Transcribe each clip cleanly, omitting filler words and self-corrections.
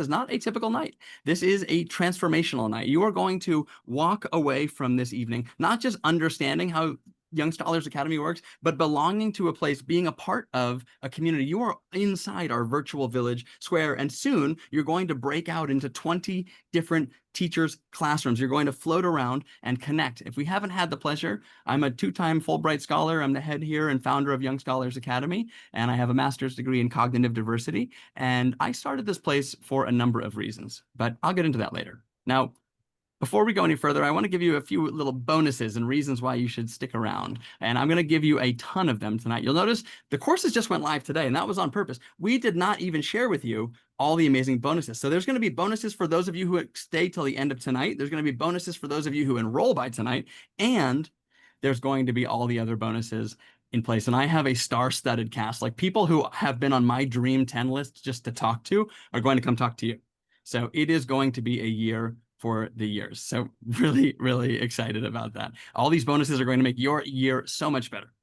is not a typical night. This is a transformational night. You are going to walk away from this evening, not just understanding how Young Scholars Academy works, but belonging to a place, being a part of a community. You are inside our virtual village square, and soon you're going to break out into 20 different teachers' classrooms. You're going to float around and connect. If we haven't had the pleasure, I'm a two-time Fulbright scholar. I'm the head here and founder of Young Scholars Academy, and I have a master's degree in cognitive diversity. And I started this place for a number of reasons, but I'll get into that later. Now, before we go any further, I want to give you a few little bonuses and reasons why you should stick around. And I'm going to give you a ton of them tonight. You'll notice the courses just went live today, and that was on purpose. We did not even share with you all the amazing bonuses. So there's going to be bonuses for those of you who stay till the end of tonight. There's going to be bonuses for those of you who enroll by tonight. And there's going to be all the other bonuses in place. And I have a star-studded cast. Like, people who have been on my dream 10 list just to talk to are going to come talk to you. So it is going to be a year for the years. So really, really excited about that. All these bonuses are going to make your year so much better.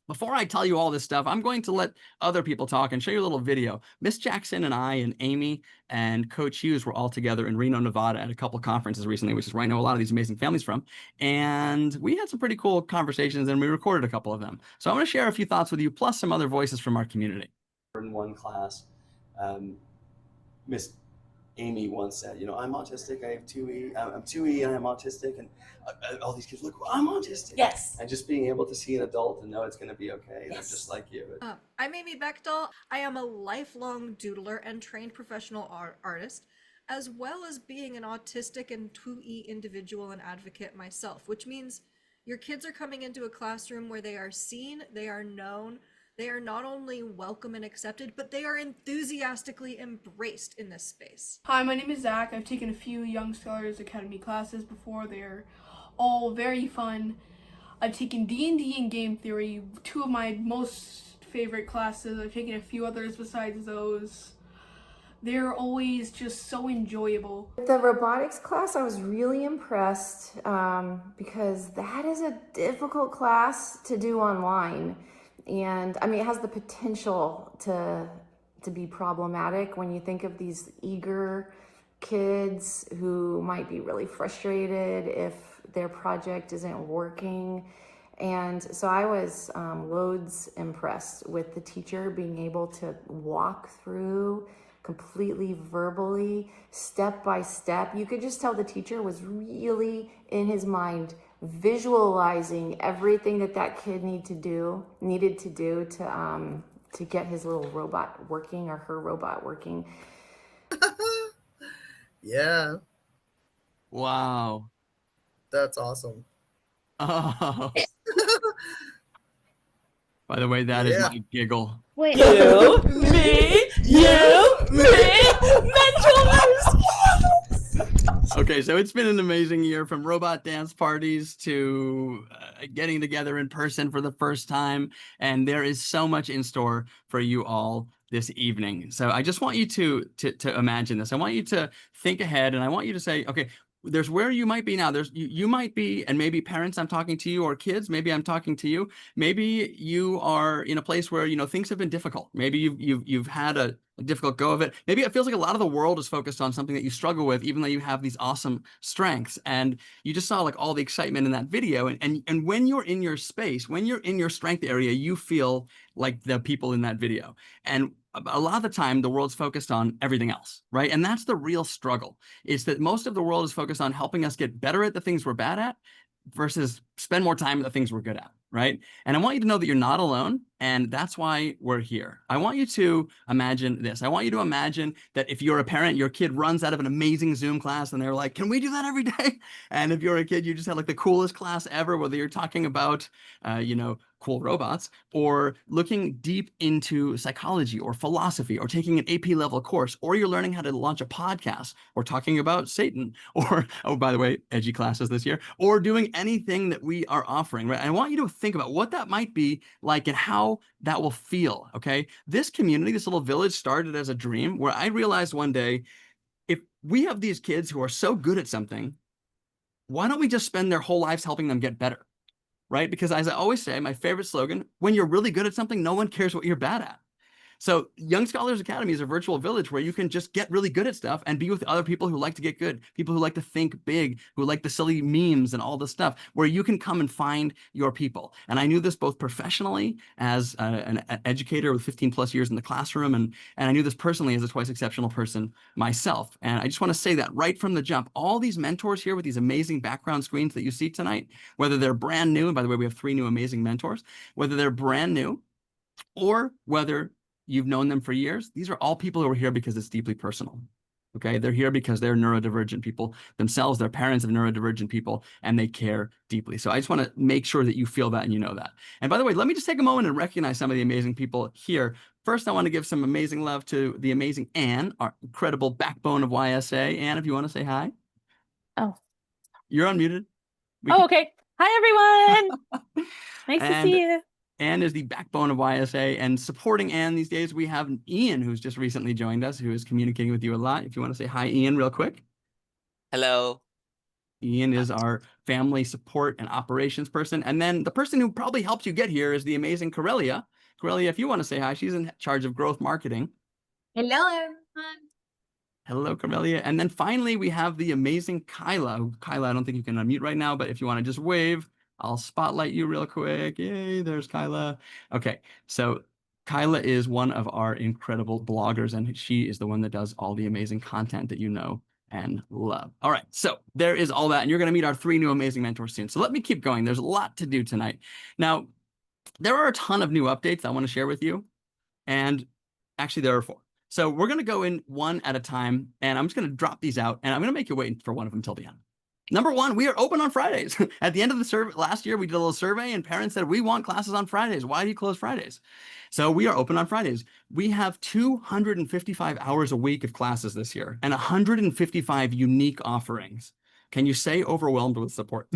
Before I tell you all this stuff, I'm going to let other people talk and show you a little video. Miss Jackson and I and Amy and Coach Hughes were all together in Reno, Nevada at a couple conferences recently, which is where I know a lot of these amazing families from. And we had some pretty cool conversations, and we recorded a couple of them. So I'm going to share a few thoughts with you, plus some other voices from our community. In one class, Miss Amy once said, I'm autistic, I have 2E, I'm 2E and I'm autistic, and all these kids, look, I'm autistic. Yes. And just being able to see an adult and know it's going to be okay. Yes. They're just like you. I'm Amy Bechtel. I am a lifelong doodler and trained professional artist, as well as being an autistic and 2E individual and advocate myself, which means your kids are coming into a classroom where they are seen, they are known, they are not only welcome and accepted, but they are enthusiastically embraced in this space. Hi, my name is Zach. I've taken a few Young Scholars Academy classes before. They're all very fun. I've taken D&D and game theory, two of my most favorite classes. I've taken a few others besides those. They're always just so enjoyable. The robotics class, I was really impressed because that is a difficult class to do online. And I mean, it has the potential to be problematic when you think of these eager kids who might be really frustrated if their project isn't working. And so I was loads impressed with the teacher being able to walk through completely verbally, step by step. You could just tell the teacher was really in his mind visualizing everything that kid needed to do to get his little robot working, or her robot working. Yeah. Wow. That's awesome. Oh. By the way, that is my giggle. Wait. You, me, mental. Okay, so it's been an amazing year, from robot dance parties to getting together in person for the first time, and there is so much in store for you all this evening. So I just want you to imagine this. I want you to think ahead, and I want you to say, okay, there's where you might be now. There's you might be, and maybe parents, I'm talking to you, or kids, maybe I'm talking to you. Maybe you are in a place where things have been difficult. Maybe you've had a difficult go of it. Maybe it feels like a lot of the world is focused on something that you struggle with, even though you have these awesome strengths. And you just saw like all the excitement in that video. And when you're in your space, when you're in your strength area, you feel like the people in that video. And a lot of the time, the world's focused on everything else, right? And that's the real struggle, is that most of the world is focused on helping us get better at the things we're bad at versus spend more time at the things we're good at, right? And I want you to know that you're not alone, and that's why we're here. I want you to imagine this. I want you to imagine that if you're a parent, your kid runs out of an amazing Zoom class and they're like, can we do that every day? And if you're a kid, you just had like the coolest class ever, whether you're talking about, cool robots, or looking deep into psychology or philosophy, or taking an AP level course, or you're learning how to launch a podcast, or talking about Satan, or, oh, by the way, edgy classes this year, or doing anything that we are offering, right? And I want you to think about what that might be like and how that will feel, okay? This community, this little village, started as a dream where I realized one day, if we have these kids who are so good at something, why don't we just spend their whole lives helping them get better? Right? Because as I always say, my favorite slogan, when you're really good at something, no one cares what you're bad at. So Young Scholars Academy is a virtual village where you can just get really good at stuff and be with other people who like to get good, people who like to think big, who like the silly memes and all this stuff, where you can come and find your people. And I knew this both professionally as an educator with 15 plus years in the classroom, and I knew this personally as a twice exceptional person myself. And I just want to say that right from the jump, all these mentors here with these amazing background screens that you see tonight, whether they're brand new, and by the way, we have 3 new amazing mentors, whether they're brand new or whether you've known them for years, these are all people who are here because it's deeply personal. Okay, they're here because they're neurodivergent people themselves, they're parents of neurodivergent people, and they care deeply. So I just want to make sure that you feel that and you know that. And by the way, let me just take a moment and recognize some of the amazing people here. First, I want to give some amazing love to the amazing Anne, our incredible backbone of YSA. Anne, if you want to say hi. Oh. You're unmuted. Okay. Hi, everyone. Nice to see you. Anne is the backbone of YSA, and supporting Anne these days, we have Ian, who's just recently joined us, who is communicating with you a lot. If you want to say hi, Ian, real quick. Hello. Ian is our family support and operations person. And then the person who probably helped you get here is the amazing Corellia. Corellia, if you want to say hi, she's in charge of growth marketing. Hello, everyone. Hello, Corellia. And then finally, we have the amazing Kyla. Kyla, I don't think you can unmute right now, but if you want to just wave, I'll spotlight you real quick. Yay, there's Kyla. Okay, so Kyla is one of our incredible bloggers, and she is the one that does all the amazing content that you know and love. All right, so there is all that, and you're going to meet our 3 new amazing mentors soon. So let me keep going. There's a lot to do tonight. Now, there are a ton of new updates I want to share with you, and actually there are 4. So we're going to go in one at a time, and I'm just going to drop these out, and I'm going to make you wait for one of them till the end. Number 1, we are open on Fridays. At the end of the survey last year, we did a little survey, and parents said, we want classes on Fridays. Why do you close Fridays? So we are open on Fridays. We have 255 hours a week of classes this year and 155 unique offerings. Can you say overwhelmed with support?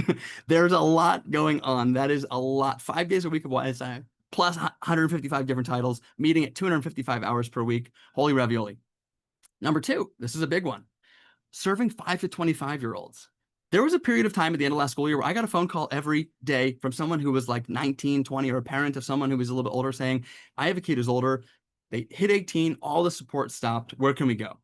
There's a lot going on. That is a lot. 5 days a week of YSI, plus 155 different titles, meeting at 255 hours per week. Holy ravioli. Number 2, this is a big one. Serving 5 to 25-year-olds. There was a period of time at the end of last school year where I got a phone call every day from someone who was like 19, 20, or a parent of someone who was a little bit older saying, I have a kid who's older. They hit 18, all the support stopped. Where can we go?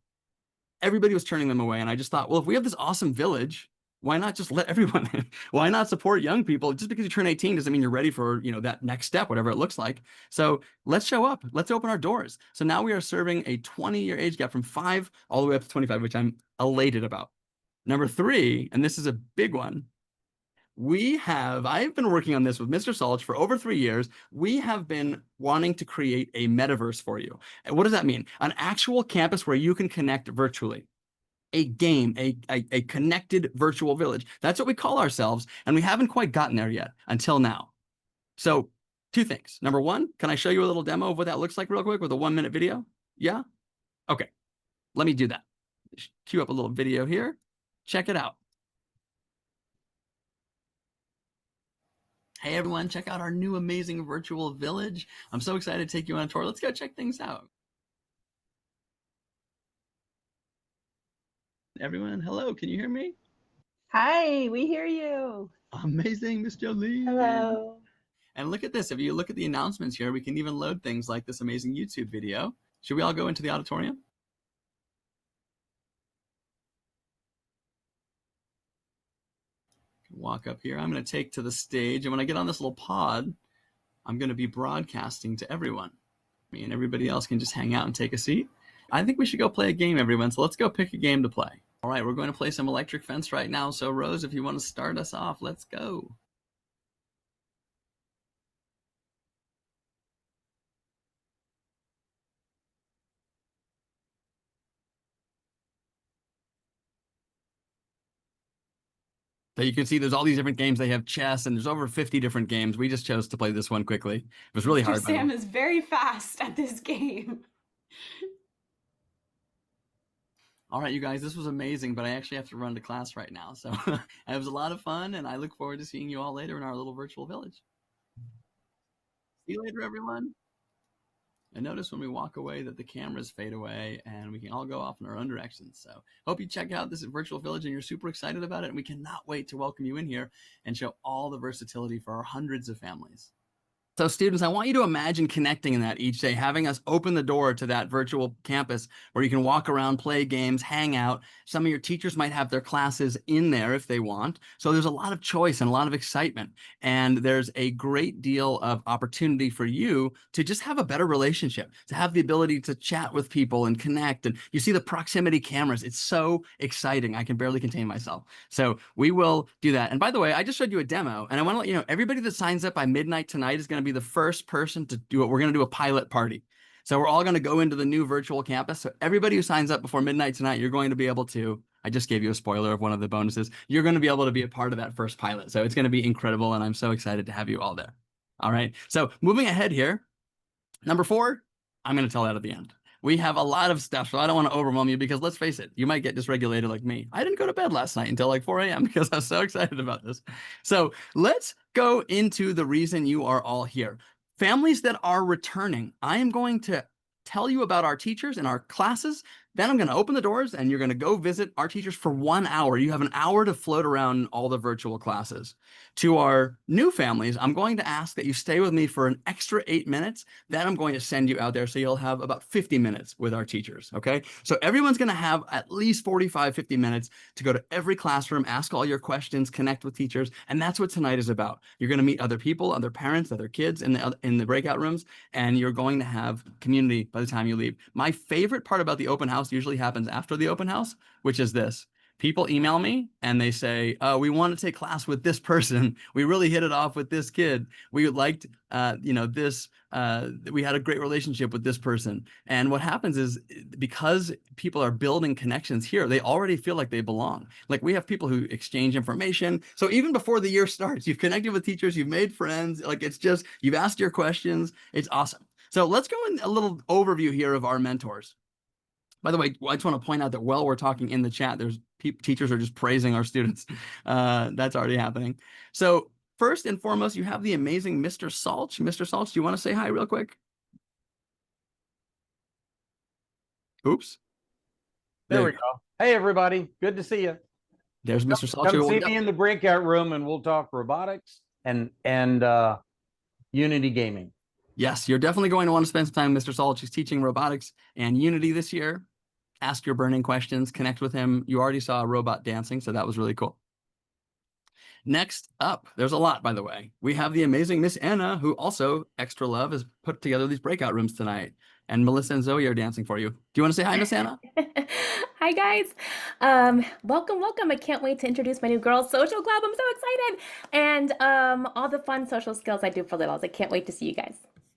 Everybody was turning them away. And I just thought, well, if we have this awesome village, why not just let everyone in? Why not support young people? Just because you turn 18 doesn't mean you're ready for, that next step, whatever it looks like. So let's show up. Let's open our doors. So now we are serving a 20-year age gap from 5 all the way up to 25, which I'm elated about. Number 3, and this is a big one. I've been working on this with Mr. Solch for over 3 years. We have been wanting to create a metaverse for you. And what does that mean? An actual campus where you can connect virtually. A game, a connected virtual village. That's what we call ourselves, and we haven't quite gotten there yet until now. So 2 things. Number 1, can I show you a little demo of what that looks like real quick with a 1-minute video? Yeah? Okay, let me do that. Cue up a little video here. Check it out. Hey everyone, check out our new amazing virtual village. I'm so excited to take you on a tour. Let's go check things out. Everyone, hello, can you hear me? Hi, we hear you. Amazing, Miss Jolene. Hello. And look at this. If you look at the announcements here, we can even load things like this amazing YouTube video. Should we all go into the auditorium? Walk up here. I'm going to take to the stage, and when I get on this little pod, I'm going to be broadcasting to everyone. Me and everybody else can just hang out and take a seat. I think we should go play a game, everyone. So let's go pick a game to play. All right, we're going to play some electric fence right now. So Rose, if you want to start us off, let's go. So you can see there's all these different games. They have chess, and there's over 50 different games. We just chose to play this one quickly. It was really hard. Sam is very fast at this game. All right, you guys, this was amazing, but I actually have to run to class right now. So it was a lot of fun, and I look forward to seeing you all later in our little virtual village. See you later, everyone. And notice when we walk away that the cameras fade away and we can all go off in our own directions. So hope you check out this virtual village and you're super excited about it. And we cannot wait to welcome you in here and show all the versatility for our hundreds of families. So students, I want you to imagine connecting in that each day, having us open the door to that virtual campus where you can walk around, play games, hang out. Some of your teachers might have their classes in there if they want. So there's a lot of choice and a lot of excitement. And there's a great deal of opportunity for you to just have a better relationship, to have the ability to chat with people and connect. And you see the proximity cameras. It's so exciting. I can barely contain myself. So we will do that. And by the way, I just showed you a demo, and I want to let you know, everybody that signs up by midnight tonight is going to be the first person to do it. We're going to do a pilot party. So we're all going to go into the new virtual campus. So everybody who signs up before midnight tonight, you're going to be able to, I just gave you a spoiler of one of the bonuses. You're going to be able to be a part of that first pilot. So it's going to be incredible. And I'm so excited to have you all there. All right. So moving ahead here, number 4, I'm going to tell that at the end. We have a lot of stuff, so I don't want to overwhelm you because let's face it, you might get dysregulated like me. I didn't go to bed last night until like 4 a.m. because I was so excited about this. So let's go into the reason you are all here. Families that are returning, I am going to tell you about our teachers and our classes. Then I'm going to open the doors and you're going to go visit our teachers for 1 hour. You have an hour to float around all the virtual classes. To our new families, I'm going to ask that you stay with me for an extra 8 minutes. Then I'm going to send you out there so you'll have about 50 minutes with our teachers, okay? So everyone's going to have at least 45, 50 minutes to go to every classroom, ask all your questions, connect with teachers, and that's what tonight is about. You're going to meet other people, other parents, other kids in the breakout rooms, and you're going to have community by the time you leave. My favorite part about the open house usually happens after the open house, which is this. People email me and they say, we want to take class with this person. We really hit it off with this kid. We liked, this, we had a great relationship with this person. And what happens is because people are building connections here, they already feel like they belong. Like we have people who exchange information. So even before the year starts, you've connected with teachers, you've made friends. Like it's just, you've asked your questions. It's awesome. So let's go in a little overview here of our mentors. By the way, I just want to point out that while we're talking in the chat, there's teachers are just praising our students. That's already happening. So first and foremost, you have the amazing Mr. Salch. Mr. Salch, do you want to say hi real quick? Oops. There we go. Hey, everybody. Good to see you. There's Mr. Salch. Come see me in the breakout room, and we'll talk robotics and Unity gaming. Yes, you're definitely going to want to spend some time with Mr. Salch. He's teaching robotics and Unity this year. Ask your burning questions, connect with him. You already saw a robot dancing, so that was really cool. Next up, there's a lot, by the way. We have the amazing Miss Anna, who also, extra love, has put together these breakout rooms tonight. And Melissa and Zoe are dancing for you. Do you want to say hi, Miss Anna? Hi, guys. Welcome, welcome. I can't wait to introduce my new Girls Social Club. I'm so excited. And all the fun social skills I do for littles. I can't wait to see you guys.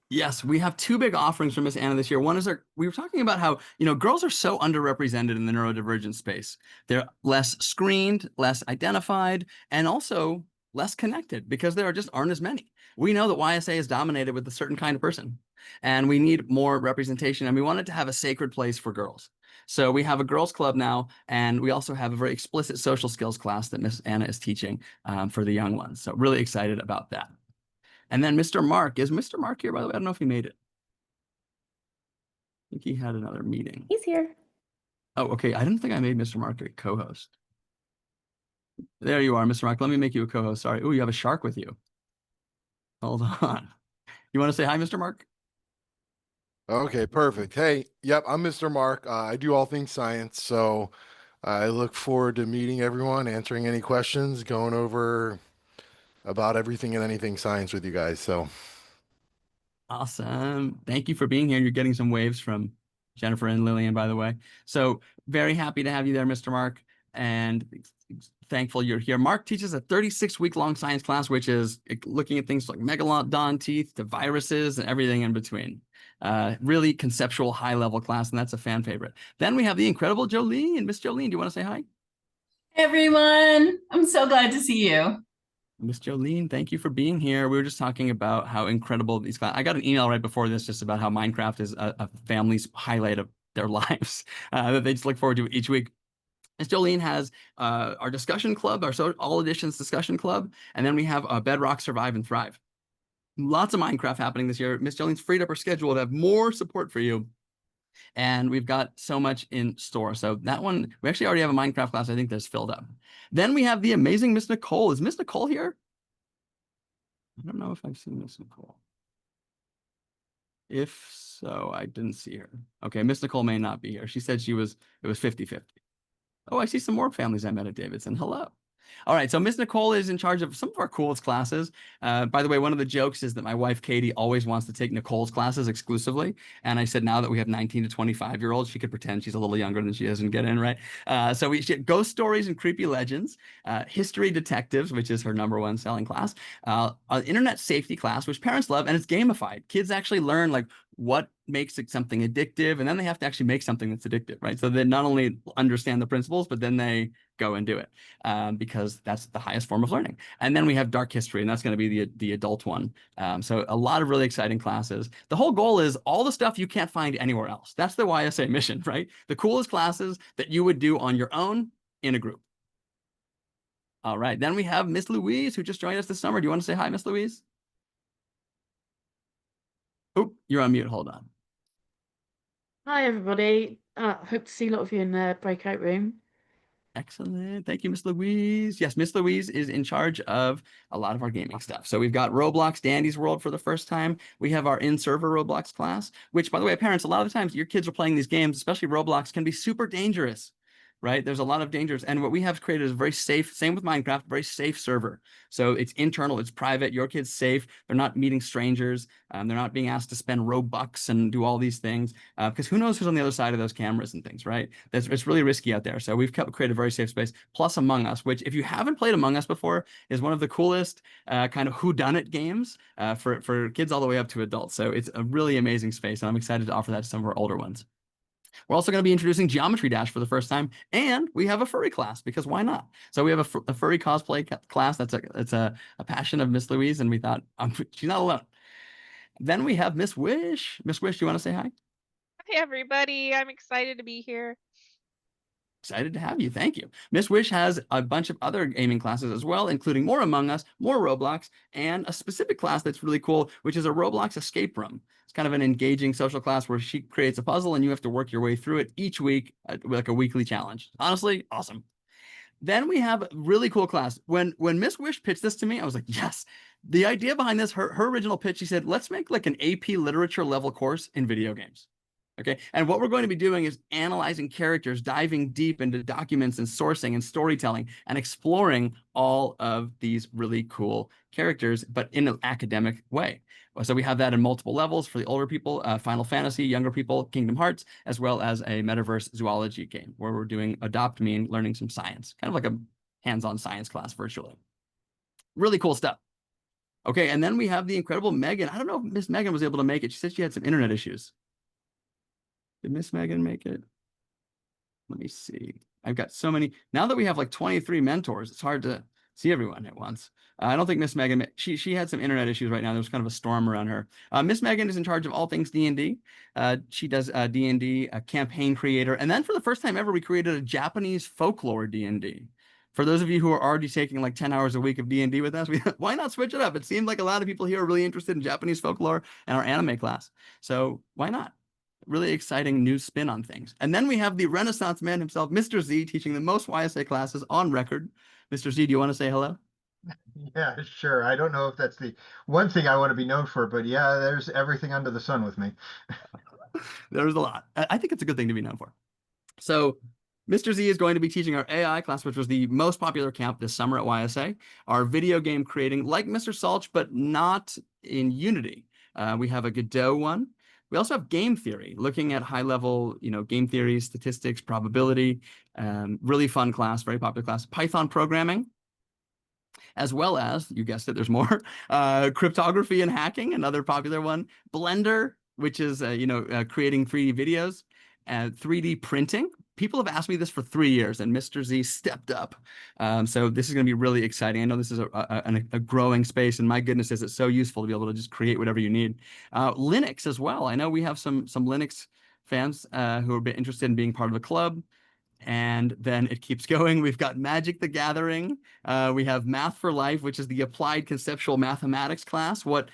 Yes, we have 2 big offerings from Miss Anna this year. One is we were talking about how, girls are so underrepresented in the neurodivergent space. They're less screened, less identified, and also less connected because there just aren't as many. We know that YSA is dominated with a certain kind of person, and we need more representation, and we wanted to have a sacred place for girls. So we have a girls club now, and we also have a very explicit social skills class that Miss Anna is teaching for the young ones. So really excited about that. And then Mr. Mark. Is Mr. Mark here, by the way? I don't know if he made it. I think he had another meeting. He's here. Oh, okay. I didn't think I made Mr. Mark a co-host. There you are, Mr. Mark. Let me make you a co-host. Sorry. Oh, you have a shark with you. Hold on. You want to say hi, Mr. Mark? Okay, perfect. Hey, yep, I'm Mr. Mark. I do all things science, so I look forward to meeting everyone, answering any questions, going over about everything and anything science with you guys. So awesome. Thank you for being here. You're getting some waves from Jennifer and Lillian, by the way. So very happy to have you there, Mr. Mark, and thankful you're here. Mark teaches a 36-week-long science class, which is looking at things like megalodon teeth to viruses and everything in between. Really conceptual, high-level class, and that's a fan favorite. Then we have the incredible Jolene. Miss Jolene, do you want to say hi? Hey, everyone. I'm so glad to see you. Miss Jolene, thank you for being here. We were just talking about how incredible these classes. I got an email right before this just about how Minecraft is a family's highlight of their lives that they just look forward to each week. Miss Jolene has our discussion club, our All Editions discussion club, and then we have Bedrock Survive and Thrive. Lots of Minecraft happening this year. Miss Jolene's freed up her schedule to have more support for you. And we've got so much in store. So that one, we actually already have a Minecraft class I think that's filled up. Then we have the amazing Miss Nicole. Is Miss Nicole here? I don't know if I've seen Miss Nicole. If so, I didn't see her. Okay, Miss Nicole may not be here. She said it was 50-50. Oh, I see some more families I met at Davidson. Hello. All right, so Miss Nicole is in charge of some of our coolest classes. By the way, one of the jokes is that my wife, Katie, always wants to take Nicole's classes exclusively. And I said, now that we have 19 to 25-year-olds, she could pretend she's a little younger than she is and get in, right? So we get ghost stories and creepy legends, history detectives, which is her #1 selling class, an internet safety class, which parents love, and it's gamified. Kids actually learn like what makes it something addictive, and then they have to actually make something that's addictive, right? So they not only understand the principles, but then they go and do it, because that's the highest form of learning. And then we have dark history, and that's going to be the adult one. So a lot of really exciting classes. The whole goal is all the stuff you can't find anywhere else. That's the YSA mission, right? The coolest classes that you would do on your own in a group. All right, then we have Miss Louise, who just joined us this summer. Do you want to say hi, Miss Louise? Oh, you're on mute. Hold on. Hi, everybody. Hope to see a lot of you in the breakout room. Excellent. Thank you, Miss Louise. Yes, Miss Louise is in charge of a lot of our gaming stuff. So we've got Roblox Dandy's World for the first time. We have our in-server Roblox class, which, by the way, parents, a lot of the times your kids are playing these games, especially Roblox, can be super dangerous, right? There's a lot of dangers. And what we have created is a very safe, same with Minecraft, very safe server. So it's internal, it's private, your kid's safe. They're not meeting strangers. They're not being asked to spend Robux and do all these things, because who knows who's on the other side of those cameras and things, right? It's really risky out there. So we've created a very safe space. Plus Among Us, which if you haven't played Among Us before, is one of the coolest kind of whodunit games for kids all the way up to adults. So it's a really amazing space, and I'm excited to offer that to some of our older ones. We're also going to be introducing Geometry Dash for the first time, and we have a furry class, because why not? So we have a furry cosplay class. It's a passion of Miss Louise, and we thought she's not alone. Then we have Miss Wish. Miss Wish, do you want to say hi? Hey, everybody. I'm excited to be here. Excited to have you. Thank you. Miss Wish has a bunch of other gaming classes as well, including more Among Us, more Roblox, and a specific class that's really cool, which is a Roblox escape room. It's kind of an engaging social class where she creates a puzzle and you have to work your way through it each week, like a weekly challenge. Honestly, awesome. Then we have a really cool class. When Miss Wish pitched this to me, I was like, yes. The idea behind this, her original pitch, she said, let's make like an AP literature level course in video games. Okay. And what we're going to be doing is analyzing characters, diving deep into documents and sourcing and storytelling, and exploring all of these really cool characters, but in an academic way. So we have that in multiple levels for the older people, Final Fantasy, younger people, Kingdom Hearts, as well as a metaverse zoology game where we're doing Adopt Me and learning some science, kind of like a hands-on science class virtually. Really cool stuff. Okay. And then we have the incredible Megan. I don't know if Miss Megan was able to make it. She said she had some internet issues. Did Miss Megan make it? Let me see. I've got so many. Now that we have like 23 mentors, it's hard to see everyone at once. I don't think Miss Megan, she had some internet issues right now. There's kind of a storm around her. Miss Megan is in charge of all things D&D. She does D&D, a campaign creator. And then for the first time ever, we created a Japanese folklore D&D. For those of you who are already taking like 10 hours a week of D&D with us, why not switch it up? It seemed like a lot of people here are really interested in Japanese folklore and our anime class. So why not? Really exciting new spin on things. And then we have the Renaissance man himself, Mr. Z, teaching the most YSA classes on record. Mr. Z, do you want to say hello? Yeah, sure. I don't know if that's the one thing I want to be known for, but yeah, there's everything under the sun with me. There's a lot. I think it's a good thing to be known for. So Mr. Z is going to be teaching our AI class, which was the most popular camp this summer at YSA, our video game creating, like Mr. Salch, but not in Unity. We have a Godot one. We also have game theory, looking at high-level, game theory, statistics, probability. Really fun class, very popular class. Python programming, as well as, you guessed it, there's more. Cryptography and hacking, another popular one. Blender, which is creating 3D videos. 3D printing. People have asked me this for 3 years, and Mr. Z stepped up. So this is going to be really exciting. I know this is a growing space, and my goodness, is it so useful to be able to just create whatever you need. Linux as well. I know we have some Linux fans who are interested in being part of a club. And then it keeps going. We've got Magic the Gathering. We have Math for Life, which is the applied conceptual mathematics class. What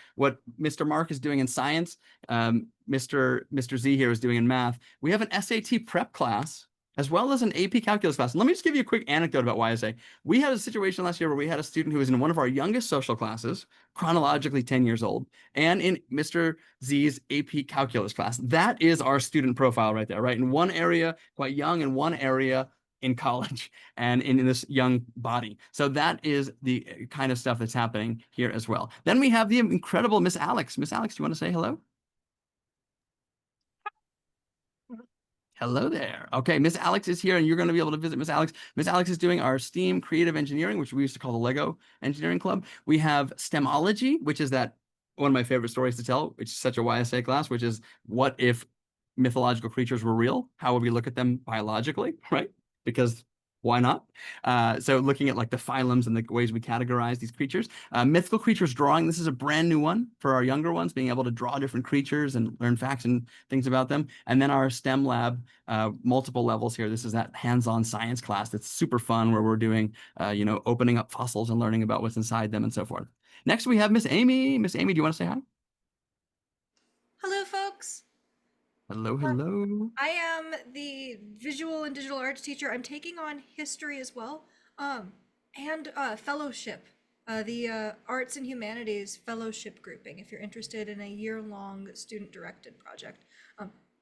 Mr. Mark is doing in science, Mr. Z here is doing in math. We have an SAT prep class as well as an AP calculus class. Let me just give you a quick anecdote about YSA. We had a situation last year where we had a student who was in one of our youngest social classes, chronologically 10 years old, and in Mr. Z's AP calculus class. That is our student profile right there, right? In one area, quite young, in one area, in college, and in this young body. So that is the kind of stuff that's happening here as well. Then we have the incredible Miss Alex. Miss Alex, do you want to say hello? Hello there. Okay, Miss Alex is here, and you're going to be able to visit Miss Alex. Miss Alex is doing our STEAM creative engineering, which we used to call the Lego Engineering Club. We have STEMology, which is that one of my favorite stories to tell, which is such a YSA class, which is what if mythological creatures were real? How would we look at them biologically, right? Because why not? So looking at like the phylums and the ways we categorize these creatures. Mythical creatures drawing. This is a brand new one for our younger ones, being able to draw different creatures and learn facts and things about them. And then our STEM lab, multiple levels here. This is that hands-on science class that's super fun where we're doing, opening up fossils and learning about what's inside them and so forth. Next, we have Miss Amy. Miss Amy, do you want to say hi? Hello, folks. Hello, hello. I am the visual and digital arts teacher. I'm taking on history as well, and fellowship, the arts and humanities fellowship grouping. If you're interested in a year-long student-directed project,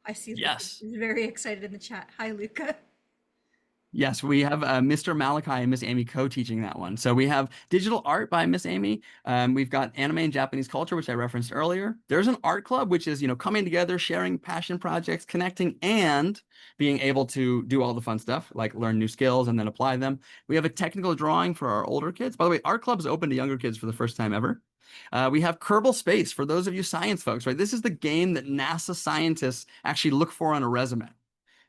I see Yes. Luca is very excited in the chat. Hi, Luca. Yes, we have Mr. Malachi and Miss Amy co-teaching that one. So we have digital art by Miss Amy. We've got anime and Japanese culture, which I referenced earlier. There's an art club, which is, coming together, sharing passion projects, connecting, and being able to do all the fun stuff, like learn new skills and then apply them. We have a technical drawing for our older kids. By the way, art club is open to younger kids for the first time ever. We have Kerbal Space for those of you science folks, right? This is the game that NASA scientists actually look for on a resume.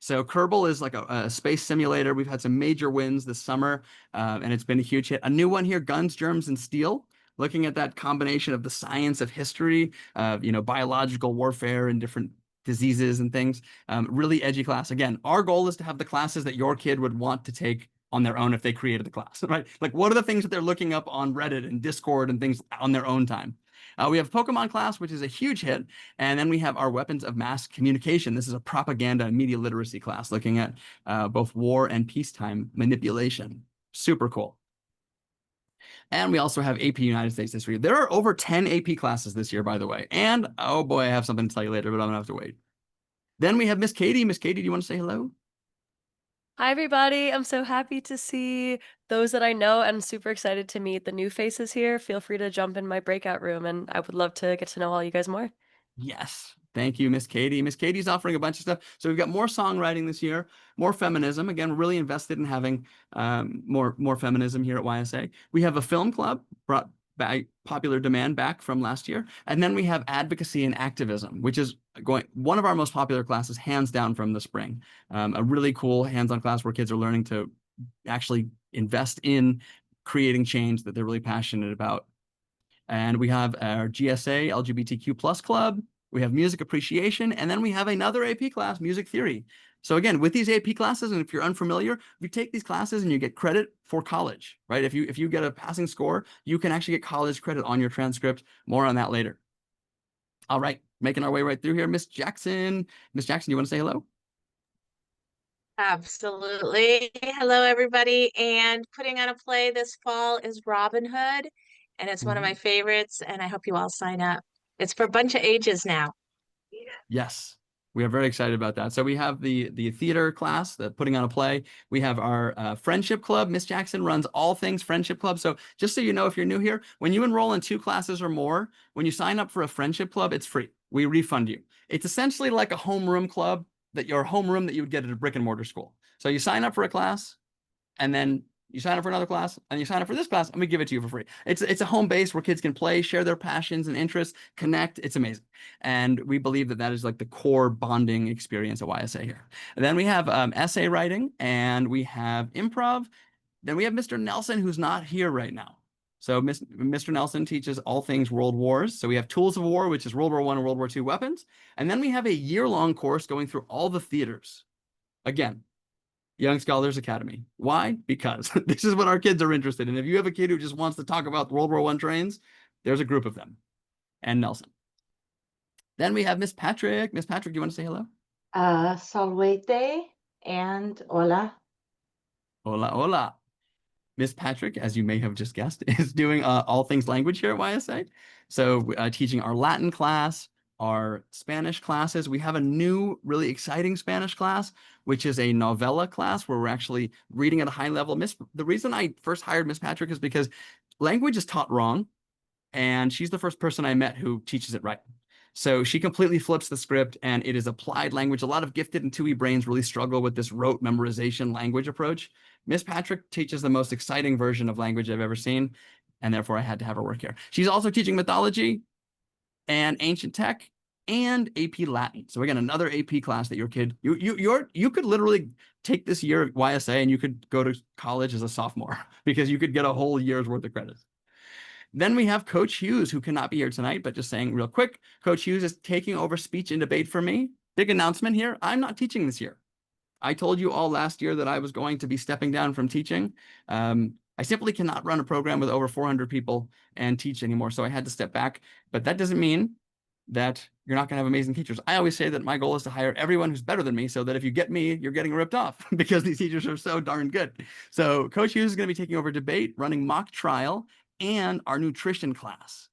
So Kerbal is like a space simulator. We've had some major wins this summer, and it's been a huge hit. A new one here, Guns, Germs, and Steel, looking at that combination of the science of history, biological warfare and different diseases and things. Really edgy class. Again, our goal is to have the classes that your kid would want to take on their own if they created the class, right? Like, what are the things that they're looking up on Reddit and Discord and things on their own time? We have Pokemon class, which is a huge hit. And then we have our weapons of mass communication. This is a propaganda and media literacy class looking at both war and peacetime manipulation. Super cool. And we also have AP United States History. There are over 10 AP classes this year, by the way. And oh boy, I have something to tell you later, but I'm gonna have to wait. Then we have Miss Katie. Miss Katie, do you want to say hello? Hi, everybody. I'm so happy to see those that I know and super excited to meet the new faces here. Feel free to jump in my breakout room, and I would love to get to know all you guys more. Yes. Thank you, Miss Katie. Miss Katie's offering a bunch of stuff. So we've got more songwriting this year, more feminism. Again, we're really invested in having more feminism here at YSA. We have a film club brought by popular demand back from last year. And then we have advocacy and activism, which is one of our most popular classes, hands down, from the spring. A really cool hands-on class where kids are learning to actually invest in creating change that they're really passionate about. And we have our GSA LGBTQ plus club. We have music appreciation, and then we have another AP class, music theory. So again, with these AP classes, and if you're unfamiliar, you take these classes and you get credit for college, right? If you get a passing score, you can actually get college credit on your transcript. More on that later. All right, making our way right through here, Miss Jackson. Miss Jackson, you want to say hello? Absolutely. Hello, everybody. And putting on a play this fall is Robin Hood, and it's one of my favorites, and I hope you all sign up. It's for a bunch of ages now. Yes, we are very excited about that. So we have the theater class, the putting on a play. We have our friendship club. Miss Jackson runs all things friendship club. So just so you know, if you're new here, when you enroll in 2 classes or more, when you sign up for a friendship club, it's free. We refund you. It's essentially like a homeroom club, that your homeroom that you would get at a brick and mortar school. So you sign up for a class, and then you sign up for another class, and you sign up for this class, and we give it to you for free. It's a home base where kids can play, share their passions and interests, connect. It's amazing. And we believe that that is like the core bonding experience at YSA here. And then we have essay writing, and we have improv. Then we have Mr. Nelson, who's not here right now. So Mr. Nelson teaches all things World Wars. So we have Tools of War, which is World War I and World War II weapons. And then we have a year-long course going through all the theaters. Again, Young Scholars Academy. Why? Because this is what our kids are interested in. If you have a kid who just wants to talk about World War I trains, there's a group of them. And Nelson. Then we have Miss Patrick. Miss Patrick, do you want to say hello? Salvete, And hola. Hola, hola. Miss Patrick, as you may have just guessed, is doing all things language here at YSA. So teaching our Latin class, our Spanish classes. We have a new, really exciting Spanish class, which is a novella class where we're actually reading at a high level. The reason I first hired Miss Patrick is because language is taught wrong, and she's the first person I met who teaches it right. So she completely flips the script, and it is applied language. A lot of gifted and 2E brains really struggle with this rote memorization language approach. Miss Patrick teaches the most exciting version of language I've ever seen, and therefore I had to have her work here. She's also teaching mythology and ancient tech and AP Latin. So again, another AP class that your kid, you could literally take this year at YSA and you could go to college as a sophomore because you could get a whole year's worth of credits. Then we have Coach Hughes, who cannot be here tonight, but just saying real quick, Coach Hughes is taking over speech and debate for me. Big announcement here. I'm not teaching this year. I told you all last year that I was going to be stepping down from teaching. I simply cannot run a program with over 400 people and teach anymore, so I had to step back. But that doesn't mean that you're not going to have amazing teachers. I always say that my goal is to hire everyone who's better than me so that if you get me, you're getting ripped off because these teachers are so darn good. So Coach Hughes is going to be taking over debate, running mock trial, and our nutrition class.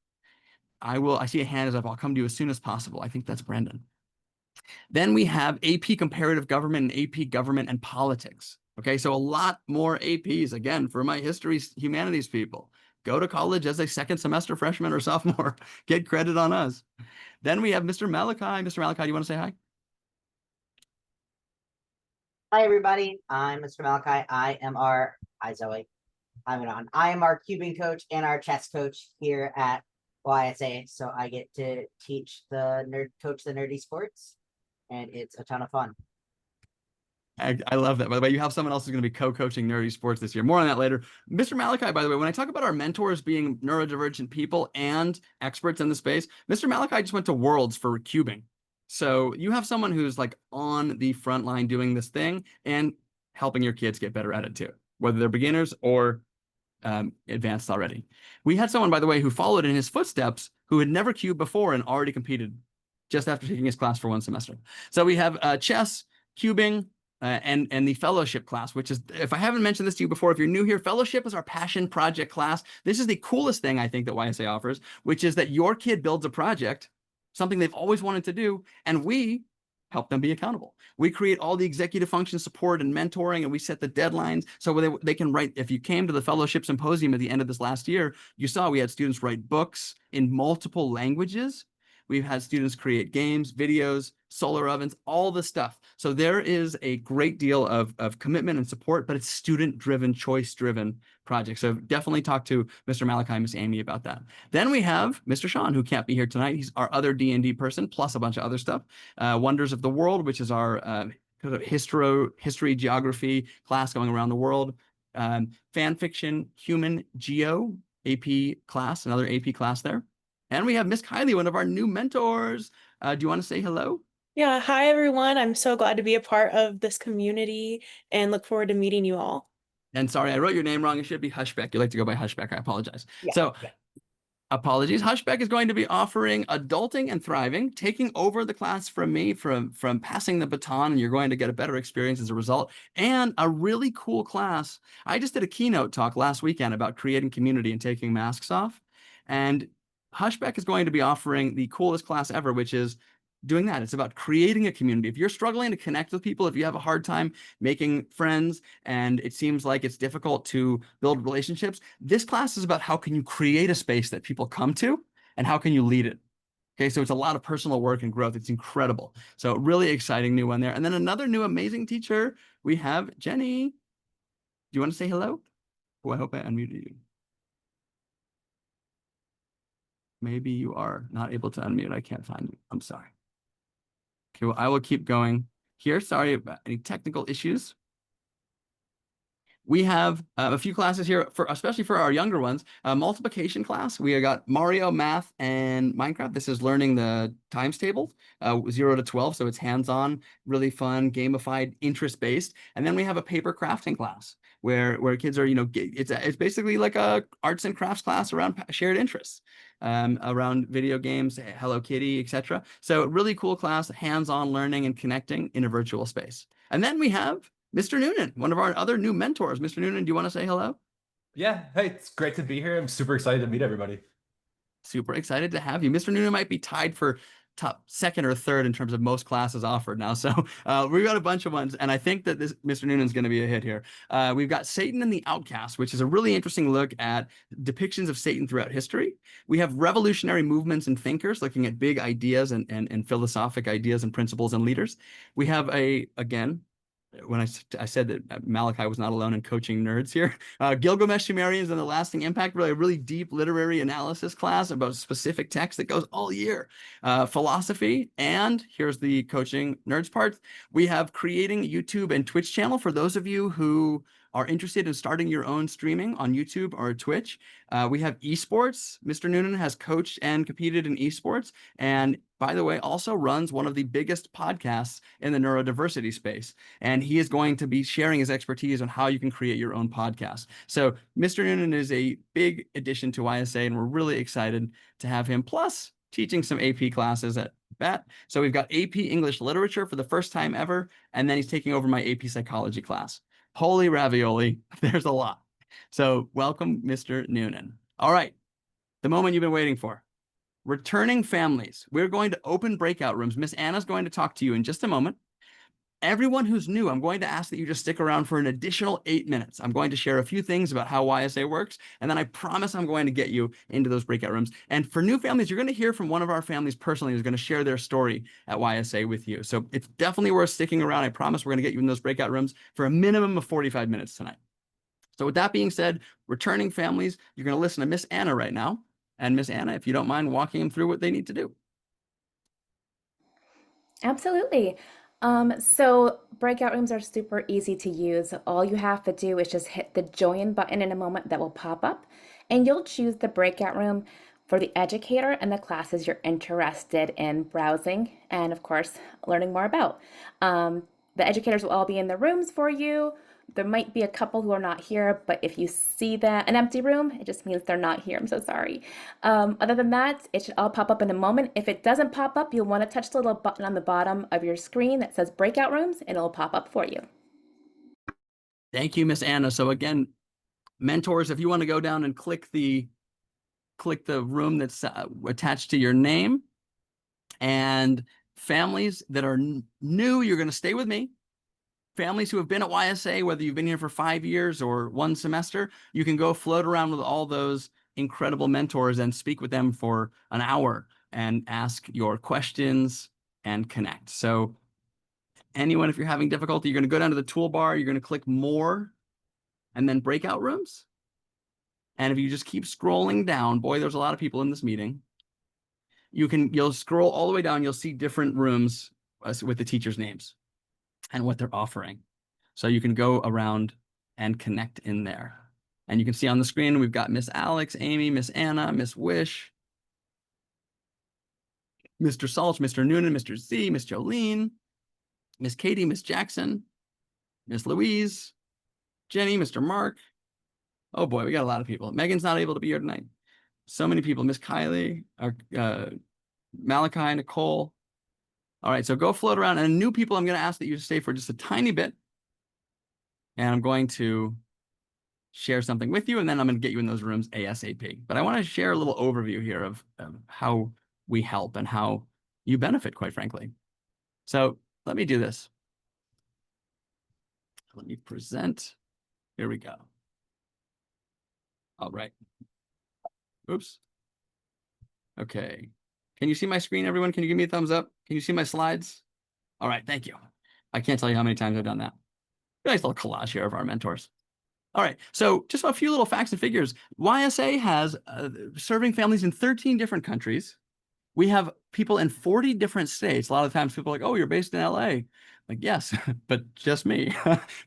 I see a hand as up. I'll come to you as soon as possible. I think that's Brendan. Then we have AP Comparative Government and AP Government and Politics. Okay, so a lot more APs, again, for my history, humanities people. Go to college as a second semester freshman or sophomore. Get credit on us. Then we have Mr. Malachi. Mr. Malachi, do you want to say hi? Hi, everybody. I'm Mr. Malachi. Hi, Zoe. I am our cubing coach and our chess coach here at YSA. So I get to coach the nerdy sports, and it's a ton of fun. I love that. By the way, you have someone else who's going to be co-coaching nerdy sports this year. More on that later. Mr. Malachi, by the way, when I talk about our mentors being neurodivergent people and experts in the space, Mr. Malachi just went to Worlds for cubing. So you have someone who's like on the front line doing this thing and helping your kids get better at it too, whether they're beginners or advanced already. We had someone, by the way, who followed in his footsteps who had never cubed before and already competed just after taking his class for one semester. So we have chess, cubing, and the fellowship class, which is, if I haven't mentioned this to you before, if you're new here, fellowship is our passion project class. This is the coolest thing I think that YSA offers, which is that your kid builds a project, something they've always wanted to do, and we help them be accountable. We create all the executive function support and mentoring, and we set the deadlines so they can write. If you came to the fellowship symposium at the end of this last year, you saw we had students write books in multiple languages. We've had students create games, videos, solar ovens, all the stuff. So there is a great deal of commitment and support, but it's student-driven, choice-driven project. So definitely talk to Mr. Malachi and Miss Amy about that. Then we have Mr. Sean, who can't be here tonight. He's our other D&D person, plus a bunch of other stuff. Wonders of the World, which is our kind of history, geography class going around the world. Fan fiction, human geo AP class, another AP class there. And we have Miss Kylie, one of our new mentors. Do you want to say hello? Yeah, hi everyone. I'm so glad to be a part of this community and look forward to meeting you all. And sorry, I wrote your name wrong. It should be Hushbeck. You like to go by Hushbeck. I apologize. Yeah. Apologies. Hushbeck is going to be offering Adulting and Thriving, taking over the class from me, from passing the baton, and you're going to get a better experience as a result, and a really cool class. I just did a keynote talk last weekend about creating community and taking masks off, and Hushbeck is going to be offering the coolest class ever, which is doing that. It's about creating a community. If you're struggling to connect with people, if you have a hard time making friends and it seems like it's difficult to build relationships, this class is about how can you create a space that people come to and how can you lead it. Okay, so it's a lot of personal work and growth. It's incredible. So really exciting new one there. And then another new amazing teacher, we have Jenny. Do you want to say hello? Oh, I hope I unmuted you. Maybe you are not able to unmute. I can't find you. I'm sorry. Okay, well, I will keep going here. Sorry about any technical issues. We have a few classes here, especially for our younger ones. Multiplication class. We got Mario, Math, and Minecraft. This is learning the times table, 0 to 12. So it's hands-on, really fun, gamified, interest-based. And then we have a paper crafting class where kids are, it's basically like a arts and crafts class around shared interests, around video games, Hello Kitty, etc. So really cool class, hands-on learning and connecting in a virtual space. And then we have Mr. Noonan, one of our other new mentors. Mr. Noonan, do you want to say hello? Yeah, hey, it's great to be here. I'm super excited to meet everybody. Super excited to have you. Mr. Noonan might be tied for top second or third in terms of most classes offered now. So we've got a bunch of ones, and I think that this Mr. Noonan's going to be a hit here. We've got Satan and the Outcast, which is a really interesting look at depictions of Satan throughout history. We have revolutionary movements and thinkers looking at big ideas and philosophic ideas and principles and leaders. We have again, when I said that Malachi was not alone in coaching nerds here, Gilgamesh Sumerians and the Lasting Impact, really a really deep literary analysis class about specific text that goes all year. Philosophy, and here's the coaching nerds part. We have creating YouTube and Twitch channel for those of you who are interested in starting your own streaming on YouTube or Twitch. We have eSports. Mr. Noonan has coached and competed in eSports, and by the way, also runs one of the biggest podcasts in the neurodiversity space. And he is going to be sharing his expertise on how you can create your own podcast. So Mr. Noonan is a big addition to YSA, and we're really excited to have him, plus teaching some AP classes at BET. So we've got AP English Literature for the first time ever, and then he's taking over my AP Psychology class. Holy ravioli, there's a lot. So welcome, Mr. Noonan. All right, the moment you've been waiting for. Returning families. We're going to open breakout rooms. Miss Anna's going to talk to you in just a moment. Everyone who's new, I'm going to ask that you just stick around for an additional 8 minutes. I'm going to share a few things about how YSA works, and then I promise I'm going to get you into those breakout rooms. And for new families, you're going to hear from one of our families personally who's going to share their story at YSA with you. So it's definitely worth sticking around. I promise we're going to get you in those breakout rooms for a minimum of 45 minutes tonight. So with that being said, returning families, you're going to listen to Miss Anna right now. And Miss Anna, if you don't mind walking them through what they need to do. Absolutely. So breakout rooms are super easy to use. All you have to do is just hit the join button in a moment that will pop up, and you'll choose the breakout room for the educator and the classes you're interested in browsing and, of course, learning more about. The educators will all be in the rooms for you. There might be a couple who are not here, but if you see an empty room, it just means they're not here. I'm so sorry. Other than that, it should all pop up in a moment. If it doesn't pop up, you'll want to touch the little button on the bottom of your screen that says breakout rooms, and it'll pop up for you. Thank you, Miss Anna. So again, mentors, if you want to go down and click the room that's attached to your name, and families that are new, you're going to stay with me. Families who have been at YSA, whether you've been here for 5 years or 1 semester, you can go float around with all those incredible mentors and speak with them for an hour and ask your questions and connect. So anyone, if you're having difficulty, you're going to go down to the toolbar, you're going to click more and then breakout rooms. And if you just keep scrolling down, boy, there's a lot of people in this meeting. You'll scroll all the way down, you'll see different rooms with the teachers' names and what they're offering. So you can go around and connect in there. And you can see on the screen, we've got Miss Alex, Amy, Miss Anna, Miss Wish, Mr. Salch, Mr. Noonan, Mr. Z, Miss Jolene, Miss Katie, Miss Jackson, Miss Louise, Jenny, Mr. Mark. Oh boy, we got a lot of people. Megan's not able to be here tonight. So many people. Miss Kylie, Malachi, Nicole. All right, so go float around. And new people, I'm going to ask that you stay for just a tiny bit. And I'm going to share something with you, and then I'm going to get you in those rooms ASAP. But I want to share a little overview here of how we help and how you benefit, quite frankly. So let me do this. Let me present. Here we go. All right. Oops. Okay. Can you see my screen, everyone? Can you give me a thumbs up? Can you see my slides? All right, thank you. I can't tell you how many times I've done that. Nice little collage here of our mentors. All right, so just a few little facts and figures. YSA has serving families in 13 different countries. We have people in 40 different states. A lot of times people are like, oh, you're based in LA. Like, yes, but just me.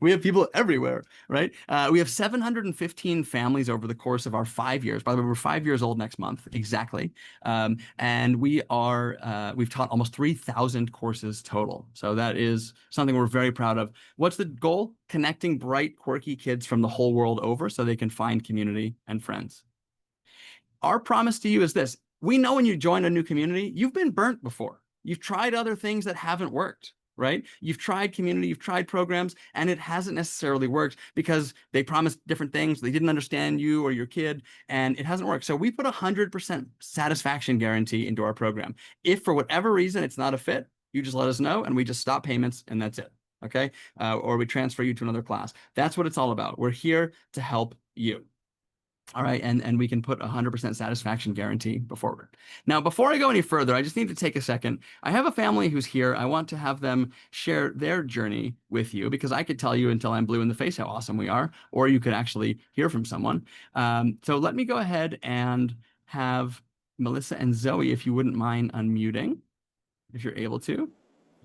We have people everywhere, right? We have 715 families over the course of our 5 years. By the way, we're 5 years old next month, exactly. And we've taught almost 3,000 courses total. So that is something we're very proud of. What's the goal? Connecting bright, quirky kids from the whole world over so they can find community and friends. Our promise to you is this. We know when you join a new community, you've been burnt before. You've tried other things that haven't worked. right? You've tried community, you've tried programs, and it hasn't necessarily worked because they promised different things. They didn't understand you or your kid, and it hasn't worked. So we put 100% satisfaction guarantee into our program. If for whatever reason it's not a fit, you just let us know and we just stop payments and that's it. Okay. Or we transfer you to another class. That's what it's all about. We're here to help you. All right, and we can put 100% satisfaction guarantee forward. Now, before I go any further, I just need to take a second. I have a family who's here. I want to have them share their journey with you because I could tell you until I'm blue in the face how awesome we are, or you could actually hear from someone. So let me go ahead and have Melissa and Zoe, if you wouldn't mind unmuting, if you're able to.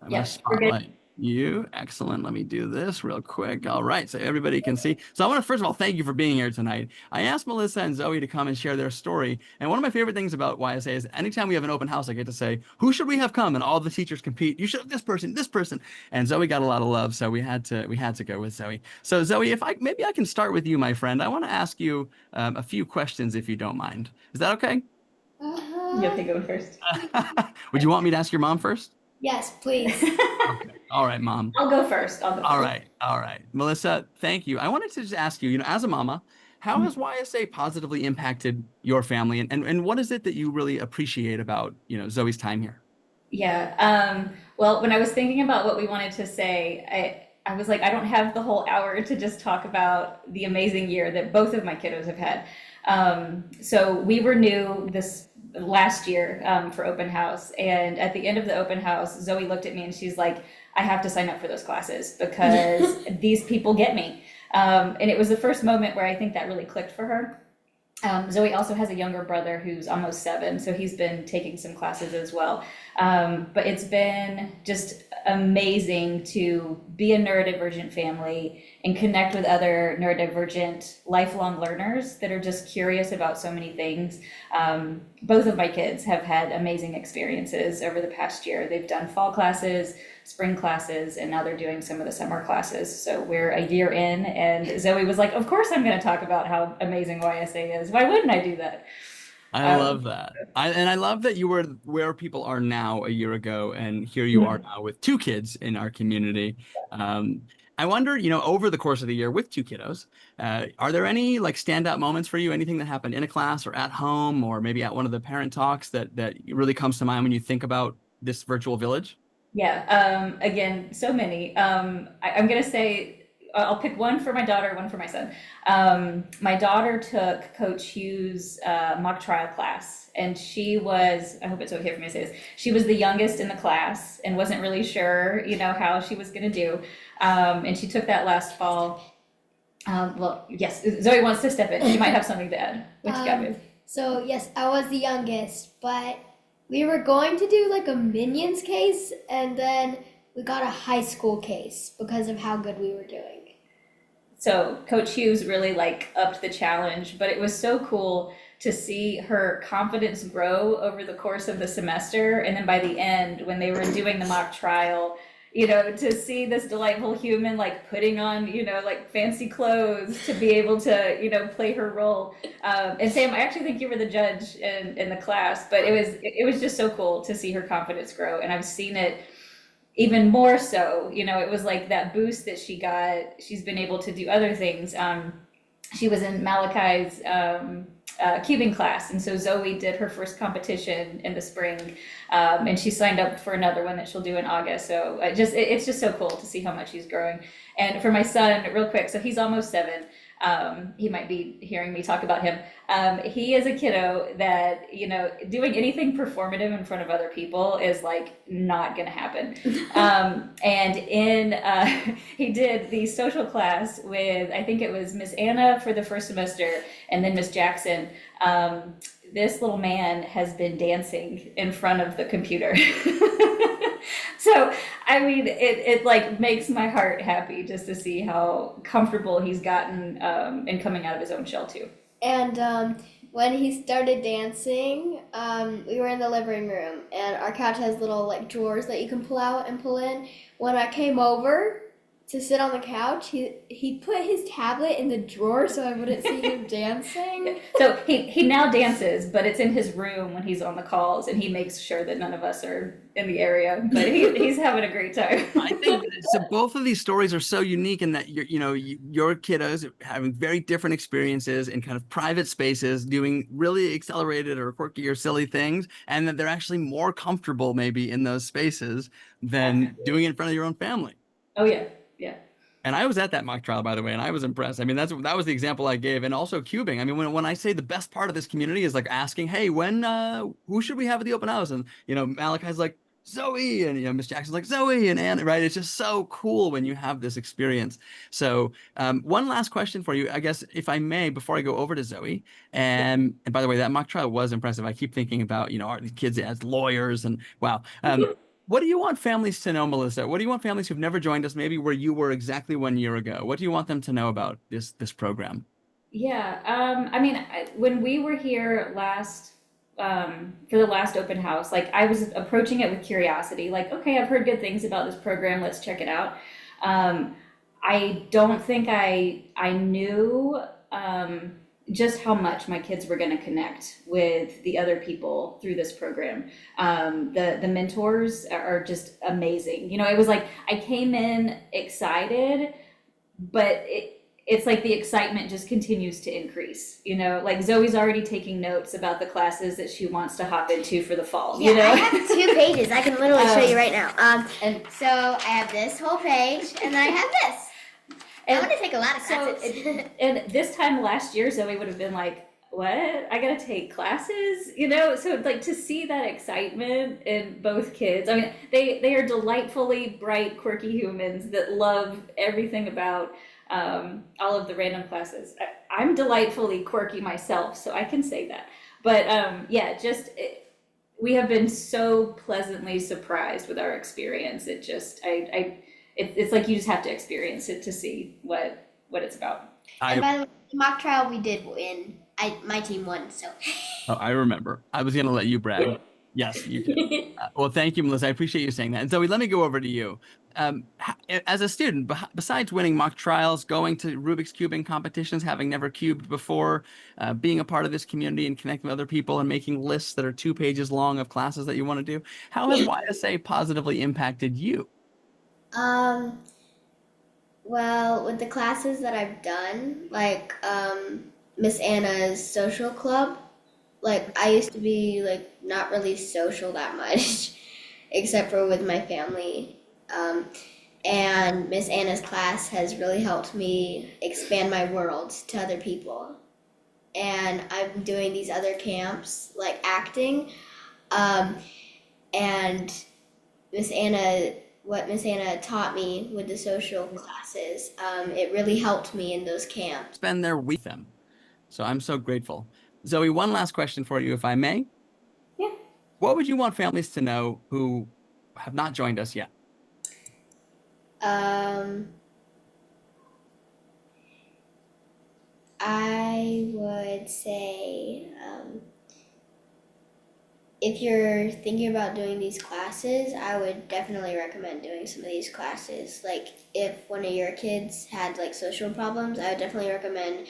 I'm going to spotlight you. Excellent. Let me do this real quick. All right, so everybody can see. So I want to first of all thank you for being here tonight. I asked Melissa and Zoe to come and share their story, and one of my favorite things about YSA is anytime we have an open house, I get to say, who should we have come? And all the teachers compete. You should have this person, and Zoe got a lot of love, so we had to go with Zoe. So Zoe, if maybe I can start with you, my friend. I want to ask you a few questions if you don't mind. Is that okay? You have to go first. Would you want me to ask your mom first? Yes, please. Okay. All right, Mom. I'll go first. All right. All right. Melissa, thank you. I wanted to just ask you, as a mama, how has YSA positively impacted your family? And what is it that you really appreciate about, Zoe's time here? Yeah. Well, when I was thinking about what we wanted to say, I was like, I don't have the whole hour to just talk about the amazing year that both of my kiddos have had. So we were new this last year for open house, and at the end of the open house, Zoe looked at me and she's like, I have to sign up for those classes because these people get me. And it was the first moment where I think that really clicked for her. Zoe also has a younger brother who's almost 7, so he's been taking some classes as well. But it's been just amazing to be a neurodivergent family and connect with other neurodivergent lifelong learners that are just curious about so many things. Both of my kids have had amazing experiences over the past year. They've done fall classes, spring classes, and now they're doing some of the summer classes. So we're a year in, and Zoe was like, of course I'm going to talk about how amazing YSA is. Why wouldn't I do that? I love that. I love that you were where people are now a year ago, and here you are now with 2 kids in our community. I wonder, over the course of the year with 2 kiddos, are there any standout moments for you? Anything that happened in a class or at home or maybe at one of the parent talks that really comes to mind when you think about this virtual village? Yeah, again, so many. I'm going to say, I'll pick one for my daughter, one for my son. My daughter took Coach Hughes' mock trial class, and she was, I hope it's okay for me to say this, she was the youngest in the class and wasn't really sure, how she was going to do. And she took that last fall. Well, yes, Zoe wants to step in. She might have something to add. What you got, babe? So yes, I was the youngest, but we were going to do like a Minions case, and then we got a high school case because of how good we were doing. So Coach Hughes really upped the challenge, but it was so cool to see her confidence grow over the course of the semester. And then by the end, when they were doing the mock trial, to see this delightful human putting on, fancy clothes to be able to, play her role. And Sam, I actually think you were the judge in the class, but it was just so cool to see her confidence grow. And I've seen it even more so, it was like that boost that she got. She's been able to do other things. She was in Malachi's cubing class, and so Zoe did her first competition in the spring, and she signed up for another one that she'll do in August. So it's just so cool to see how much he's growing. And for my son, real quick, so he's almost 7. He might be hearing me talk about him. He is a kiddo that, doing anything performative in front of other people is not gonna happen. And he did the social class with, I think it was Miss Anna for the first semester and then Miss Jackson. This little man has been dancing in front of the computer. So, I mean, it makes my heart happy just to see how comfortable he's gotten and coming out of his own shell too. And when he started dancing, we were in the living room, and our couch has little drawers that you can pull out and pull in. When I came over, to sit on the couch. He put his tablet in the drawer so I wouldn't see him dancing. So he now dances, but it's in his room when he's on the calls, and he makes sure that none of us are in the area. But he's having a great time. I think so. Both of these stories are so unique in that your kiddos are having very different experiences in kind of private spaces, doing really accelerated or quirky or silly things, and that they're actually more comfortable maybe in those spaces than doing it in front of your own family. Oh yeah, yeah. And I was at that mock trial, by the way, and I was impressed. I mean, that was the example I gave, and also cubing. I mean, when I say the best part of this community is like asking, hey, who should we have at the open house? And Malachi's like Zoe, and Miss Jackson's like Zoe and Anna, right? It's just so cool when you have this experience. So one last question for you, I guess, if I may, before I go over to Zoe. And by the way, that mock trial was impressive. I keep thinking about are these kids as lawyers, and wow. What do you want families to know, Melissa? What do you want families who've never joined us, maybe where you were exactly 1 year ago? What do you want them to know about this program? Yeah, I mean, when we were here last for the last open house, like I was approaching it with curiosity, like, okay, I've heard good things about this program, let's check it out. I don't think I knew just how much my kids were going to connect with the other people through this program. The mentors are just amazing. It was like I came in excited, but it's like the excitement just continues to increase. Like Zoe's already taking notes about the classes that she wants to hop into for the fall. Yeah, I have 2 pages. I can literally show you right now. And so I have this whole page, and then I have this. I'm going to take a lot of classes. And this time last year, Zoe would have been like, what? I got to take classes? So like to see that excitement in both kids. I mean, they are delightfully bright, quirky humans that love everything about all of the random classes. I'm delightfully quirky myself, so I can say that. But we have been so pleasantly surprised with our experience. It just, it's like you just have to experience it to see what it's about. And by the way, the mock trial we did win. My team won, so. Oh, I remember. I was going to let you brag. Yes, you did. Well, thank you, Melissa. I appreciate you saying that. And Zoe, let me go over to you. As a student, besides winning mock trials, going to Rubik's cubing competitions, having never cubed before, being a part of this community and connecting with other people and making lists that are 2 pages long of classes that you want to do, how has YSA positively impacted you? Well, with the classes that I've done, like Miss Anna's social club, like I used to be like not really social that much, except for with my family. And Miss Anna's class has really helped me expand my world to other people. And I'm doing these other camps, like acting, and what Miss Anna taught me with the social classes, it really helped me in those camps. Spend there with them. So I'm so grateful. Zoe, one last question for you, if I may. Yeah. What would you want families to know who have not joined us yet? I would say, if you're thinking about doing these classes, I would definitely recommend doing some of these classes. Like if one of your kids had like social problems, I would definitely recommend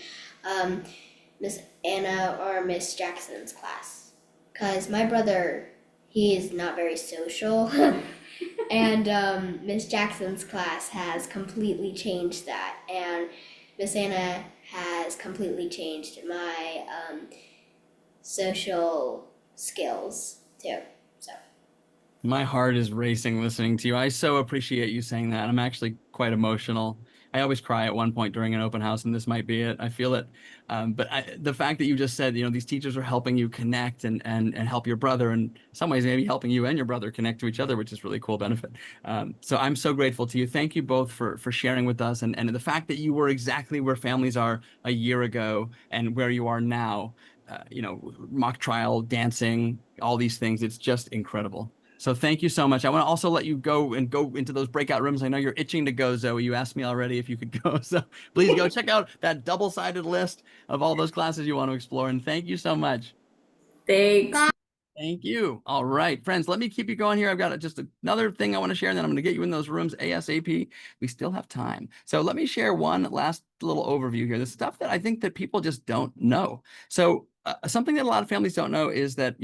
Miss Anna or Miss Jackson's class. Because my brother, he is not very social. And Miss Jackson's class has completely changed that. And Miss Anna has completely changed my social skills too. So My heart is racing listening to you. I so appreciate you saying that. I'm actually quite emotional. I always cry at one point during an open house, and this might be it. I feel it. But the fact that you just said, these teachers are helping you connect and help your brother, and in some ways maybe helping you and your brother connect to each other, which is really cool benefit. So I'm so grateful to you. Thank you both for sharing with us, and the fact that you were exactly where families are a year ago and where you are now. Mock trial, dancing, all these things. It's just incredible. So thank you so much. I want to also let you go into those breakout rooms. I know you're itching to go, Zoe. You asked me already if you could go. So please go check out that double-sided list of all those classes you want to explore. And thank you so much. Thanks. Thank you. All right, friends, let me keep you going here. I've got just another thing I want to share, and then I'm going to get you in those rooms ASAP. We still have time. So let me share one last little overview here. The stuff that I think that people just don't know. So something that a lot of families don't know is that,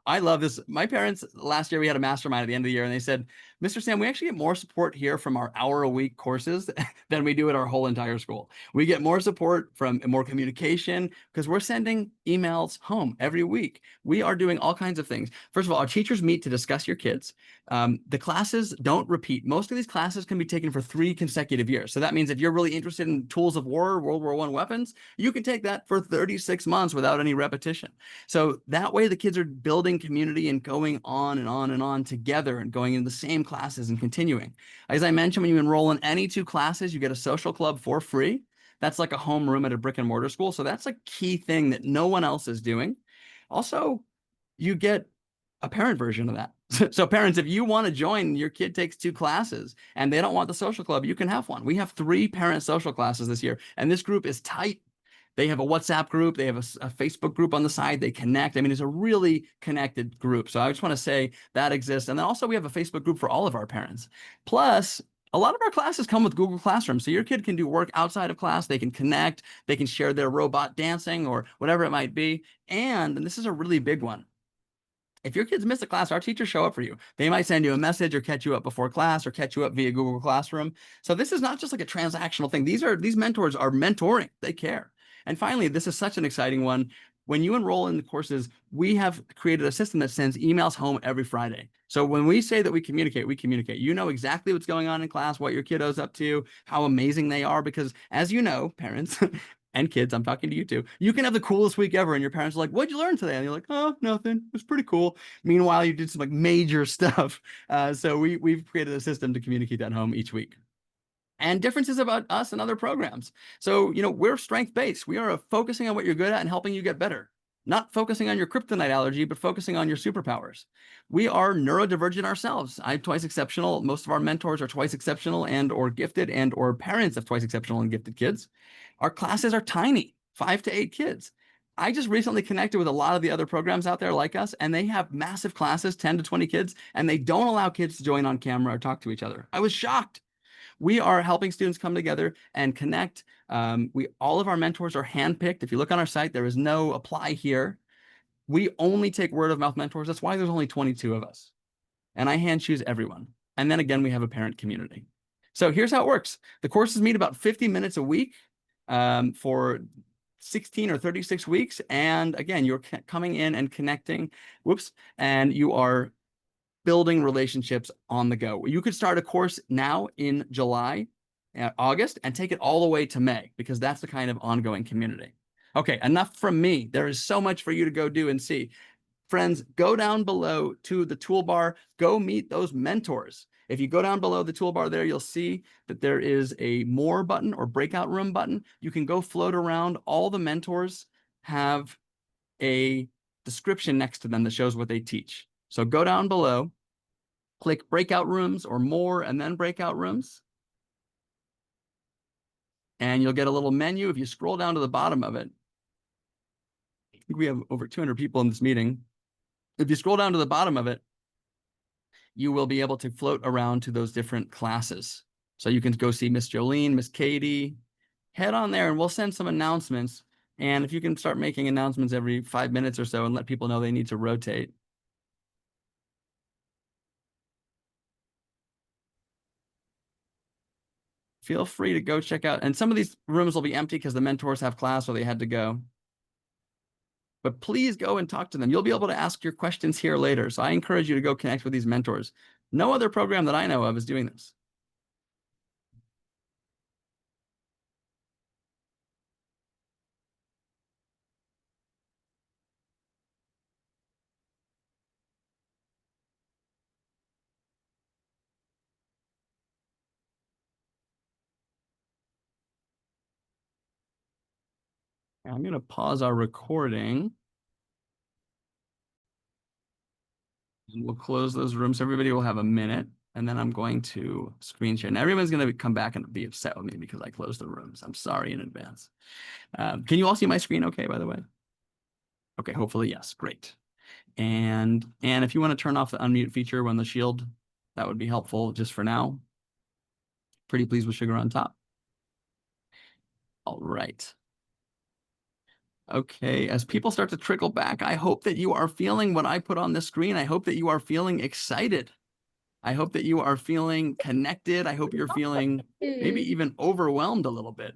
I love this. My parents, last year we had a mastermind at the end of the year, and they said, Mr. Sam, we actually get more support here from our hour-a-week courses than we do at our whole entire school. We get more support from more communication because we're sending emails home every week. We are doing all kinds of things. First of all, our teachers meet to discuss your kids. The classes don't repeat. Most of these classes can be taken for 3 consecutive years. So that means if you're really interested in tools of war, World War I weapons, you can take that for 36 months without any repetition. So that way the kids are building community and going on and on and on together and going in the same classes and continuing. As I mentioned, when you enroll in any 2 classes, you get a social club for free. That's like a home room at a brick and mortar school. So that's a key thing that no one else is doing. Also, you get a parent version of that. So parents, if you want to join, your kid takes 2 classes and they don't want the social club, you can have one. We have 3 parent social classes this year, and this group is tight. They have a WhatsApp group. They have a Facebook group on the side. They connect. I mean, it's a really connected group. So I just want to say that exists. And then also we have a Facebook group for all of our parents. Plus, a lot of our classes come with Google Classroom. So your kid can do work outside of class. They can connect. They can share their robot dancing or whatever it might be. And this is a really big one. If your kids miss a class, our teachers show up for you. They might send you a message or catch you up before class or catch you up via Google Classroom. So this is not just like a transactional thing. These mentors are mentoring. They care. And finally, this is such an exciting one. When you enroll in the courses, we have created a system that sends emails home every Friday. So when we say that we communicate, we communicate. You know exactly what's going on in class, what your kiddo's up to, how amazing they are, because as you know, parents and kids, I'm talking to you too, you can have the coolest week ever and your parents are like, what'd you learn today? And you're like, oh, nothing. It was pretty cool. Meanwhile, you did some like major stuff. So we've created a system to communicate that home each week. And differences about us and other programs. So, we're strength-based. We are focusing on what you're good at and helping you get better. Not focusing on your kryptonite allergy, but focusing on your superpowers. We are neurodivergent ourselves. I'm twice exceptional. Most of our mentors are twice exceptional and or gifted and or parents of twice exceptional and gifted kids. Our classes are tiny, 5 to 8 kids. I just recently connected with a lot of the other programs out there like us, and they have massive classes, 10 to 20 kids, and they don't allow kids to join on camera or talk to each other. I was shocked. We are helping students come together and connect. All of our mentors are handpicked. If you look on our site, there is no apply here. We only take word of mouth mentors. That's why there's only 22 of us. And I hand choose everyone. And then again, we have a parent community. So here's how it works. The courses meet about 50 minutes a week for 16 or 36 weeks. And again, you're coming in and connecting, and you are building relationships on the go. You could start a course now in July, August, and take it all the way to May, because that's the kind of ongoing community. Okay, enough from me. There is so much for you to go do and see. Friends, go down below to the toolbar, go meet those mentors. If you go down below the toolbar there, you'll see that there is a more button or breakout room button. You can go float around. All the mentors have a description next to them that shows what they teach. So go down below, click breakout rooms or more, and then breakout rooms. And you'll get a little menu. If you scroll down to the bottom of it, I think we have over 200 people in this meeting. If you scroll down to the bottom of it, you will be able to float around to those different classes. So you can go see Miss Jolene, Miss Katie, head on there and we'll send some announcements. And if you can start making announcements every 5 minutes or so and let people know they need to rotate. Feel free to go check out. And some of these rooms will be empty because the mentors have class or they had to go. But please go and talk to them. You'll be able to ask your questions here later. So I encourage you to go connect with these mentors. No other program that I know of is doing this. I'm going to pause our recording. And we'll close those rooms. Everybody will have a minute. And then I'm going to screen share. And everyone's going to come back and be upset with me because I closed the rooms. I'm sorry in advance. Can you all see my screen okay, by the way? Okay, hopefully, yes. Great. And if you want to turn off the unmute feature when the shield, that would be helpful just for now. Pretty pleased with sugar on top. All right. Okay, as people start to trickle back, I hope that you are feeling what I put on the screen. I hope that you are feeling excited. I hope that you are feeling connected. I hope you're feeling maybe even overwhelmed a little bit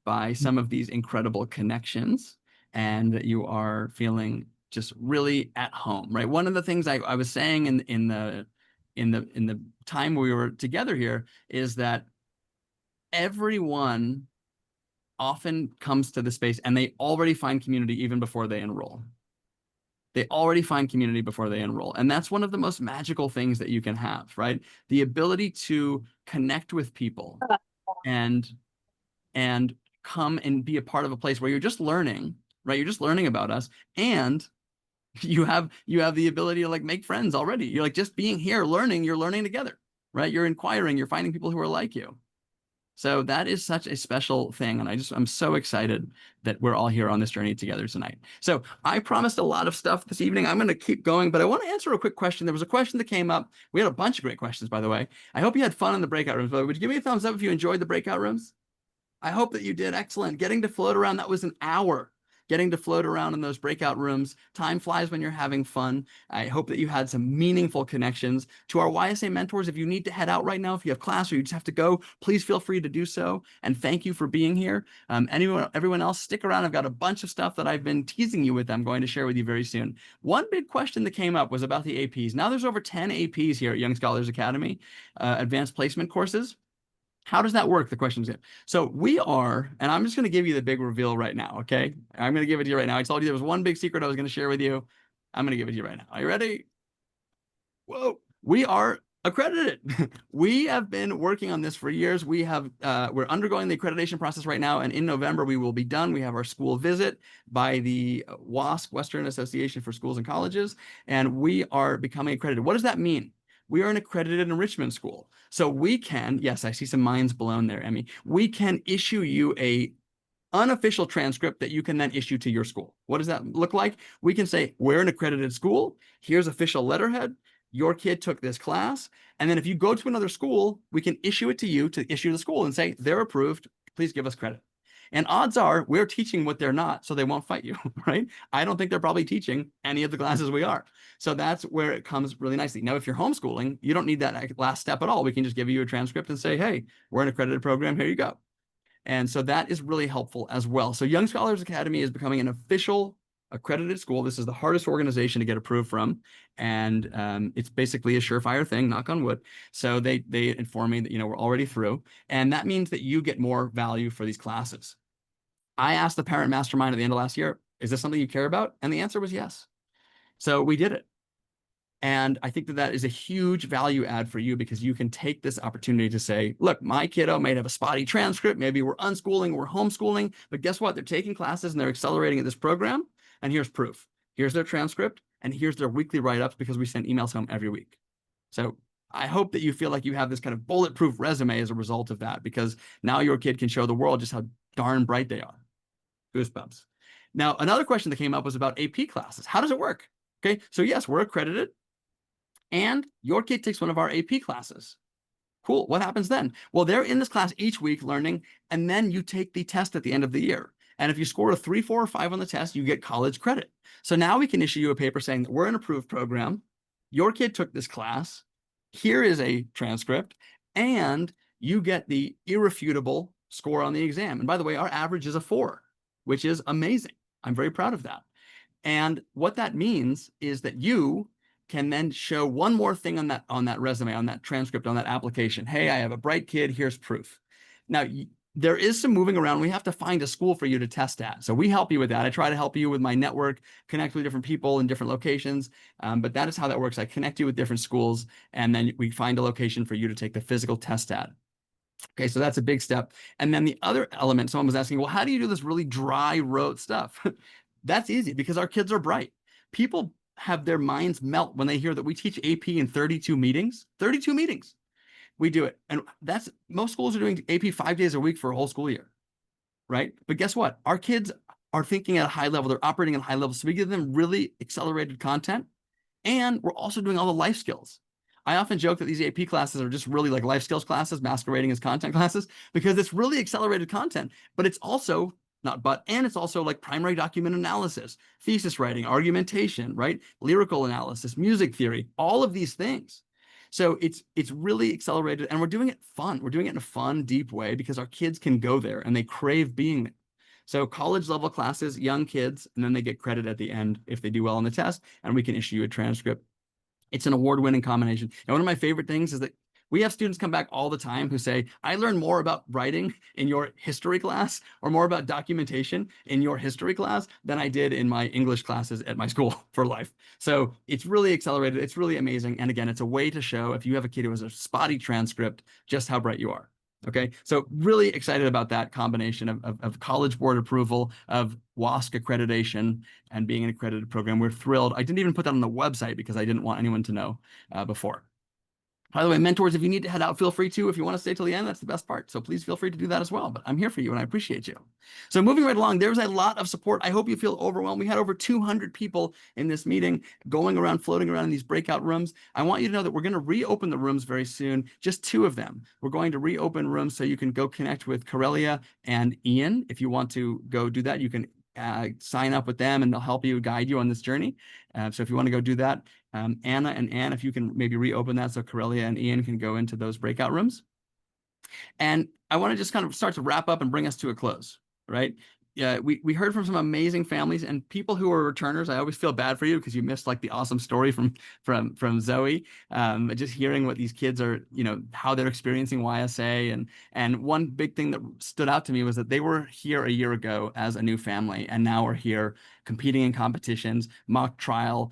by some of these incredible connections, and that you are feeling just really at home, right? One of the things I was saying in the time we were together here is that everyone often comes to the space and they already find community even before they enroll. They already find community before they enroll. And that's one of the most magical things that you can have, right? The ability to connect with people and come and be a part of a place where you're just learning, right? You're just learning about us, and you have the ability to like make friends already. You're like just being here, learning, you're learning together, right? You're inquiring, you're finding people who are like you. So that is such a special thing. And I'm so excited that we're all here on this journey together tonight. So I promised a lot of stuff this evening. I'm going to keep going, but I want to answer a quick question. There was a question that came up. We had a bunch of great questions, by the way. I hope you had fun in the breakout rooms. But would you give me a thumbs up if you enjoyed the breakout rooms? I hope that you did. Excellent. Getting to float around, that was an hour. Getting to float around in those breakout rooms. Time flies when you're having fun. I hope that you had some meaningful connections. To our YSA mentors, if you need to head out right now, if you have class or you just have to go, please feel free to do so. And thank you for being here. Everyone else, stick around. I've got a bunch of stuff that I've been teasing you with. I'm going to share with you very soon. One big question that came up was about the APs. Now there's over 10 APs here at Young Scholars Academy, advanced placement courses. How does that work? The question is, so we are, and I'm just going to give you the big reveal right now, okay? I'm going to give it to you right now. I told you there was one big secret I was going to share with you. I'm going to give it to you right now. Are you ready? Whoa, we are accredited. We have been working on this for years. We're undergoing the accreditation process right now, and in November we will be done. We have our school visit by the WASC, Western Association for Schools and Colleges, and we are becoming accredited. What does that mean? We are an accredited enrichment school. So we can, yes, I see some minds blown there, Emmy. We can issue you a unofficial transcript that you can then issue to your school. What does that look like? We can say, we're an accredited school. Here's official letterhead. Your kid took this class. And then if you go to another school, we can issue it to you to issue to the school and say, they're approved. Please give us credit. And odds are we're teaching what they're not, so they won't fight you, right? I don't think they're probably teaching any of the classes we are. So that's where it comes really nicely. Now, if you're homeschooling, you don't need that last step at all. We can just give you a transcript and say, hey, we're an accredited program. Here you go. And so that is really helpful as well. So Young Scholars Academy is becoming an official accredited school. This is the hardest organization to get approved from. And it's basically a surefire thing, knock on wood. So they inform me that, we're already through. And that means that you get more value for these classes. I asked the parent mastermind at the end of last year, is this something you care about? And the answer was yes. So we did it. And I think that that is a huge value add for you, because you can take this opportunity to say, look, my kiddo may have a spotty transcript. Maybe we're unschooling, we're homeschooling, but guess what? They're taking classes and they're accelerating at this program. And here's proof. Here's their transcript and here's their weekly write-ups, because we send emails home every week. So I hope that you feel like you have this kind of bulletproof resume as a result of that, because now your kid can show the world just how darn bright they are. Goosebumps. Now, another question that came up was about AP classes. How does it work? Okay, so yes, we're accredited and your kid takes one of our AP classes. Cool. What happens then? Well, they're in this class each week learning, and then you take the test at the end of the year. And if you score a 3, 4, or 5 on the test, you get college credit. So now we can issue you a paper saying that we're an approved program. Your kid took this class. Here is a transcript, and you get the irrefutable score on the exam. And by the way, our average is a 4, which is amazing. I'm very proud of that. And what that means is that you can then show one more thing on that resume, on that transcript, on that application. Hey, I have a bright kid. Here's proof. Now, there is some moving around. We have to find a school for you to test at. So we help you with that. I try to help you with my network, connect with different people in different locations. But that is how that works. I connect you with different schools, and then we find a location for you to take the physical test at. Okay, so that's a big step. And then the other element, someone was asking, well, how do you do this really dry, rote stuff? That's easy, because our kids are bright. People have their minds melt when they hear that we teach AP in 32 meetings. 32 meetings. We do it. And that's, most schools are doing AP 5 days a week for a whole school year, right? But guess what? Our kids are thinking at a high level. They're operating at a high level. So we give them really accelerated content And we're also doing all the life skills. I often joke that these AP classes are just really like life skills classes masquerading as content classes because it's really accelerated content, but it's also and it's also like primary document analysis, thesis writing, argumentation, right? Lyrical analysis, music theory, all of these things. So it's really accelerated, and we're doing it fun. We're doing it in a fun, deep way because our kids can go there and they crave being there. So college level classes, young kids, and then they get credit at the end if they do well on the test, and we can issue you a transcript. It's an award-winning combination. And one of my favorite things is that we have students come back all the time who say, I learned more about writing in your history class or more about documentation in your history class than I did in my English classes at my school for life. So it's really accelerated. It's really amazing. And again, it's a way to show if you have a kid who has a spotty transcript, just how bright you are. Okay, so really excited about that combination of College Board approval, of WSC accreditation, and being an accredited program. We're thrilled. I didn't even put that on the website because I didn't want anyone to know before. By the way, mentors, if you need to head out, feel free to. If you want to stay till the end, that's the best part. So please feel free to do that as well. But I'm here for you and I appreciate you. So moving right along, there's a lot of support. I hope you feel overwhelmed. We had over 200 people in this meeting going around, floating around in these breakout rooms. I want you to know that we're going to reopen the rooms very soon, just 2 of them. We're going to reopen rooms so you can go connect with Corellia and Ian. If you want to go do that, you can sign up with them and they'll help you, guide you on this journey. So if you want to go do that, Anna and Ann, if you can maybe reopen that so Corellia and Ian can go into those breakout rooms. And I want to just kind of start to wrap up and bring us to a close, right? We heard from some amazing families and people who are returners. I always feel bad for you because you missed like the awesome story from Zoe. Just hearing what these kids are, how they're experiencing YSA. And one big thing that stood out to me was that they were here a year ago as a new family, and now we're here competing in competitions, mock trial,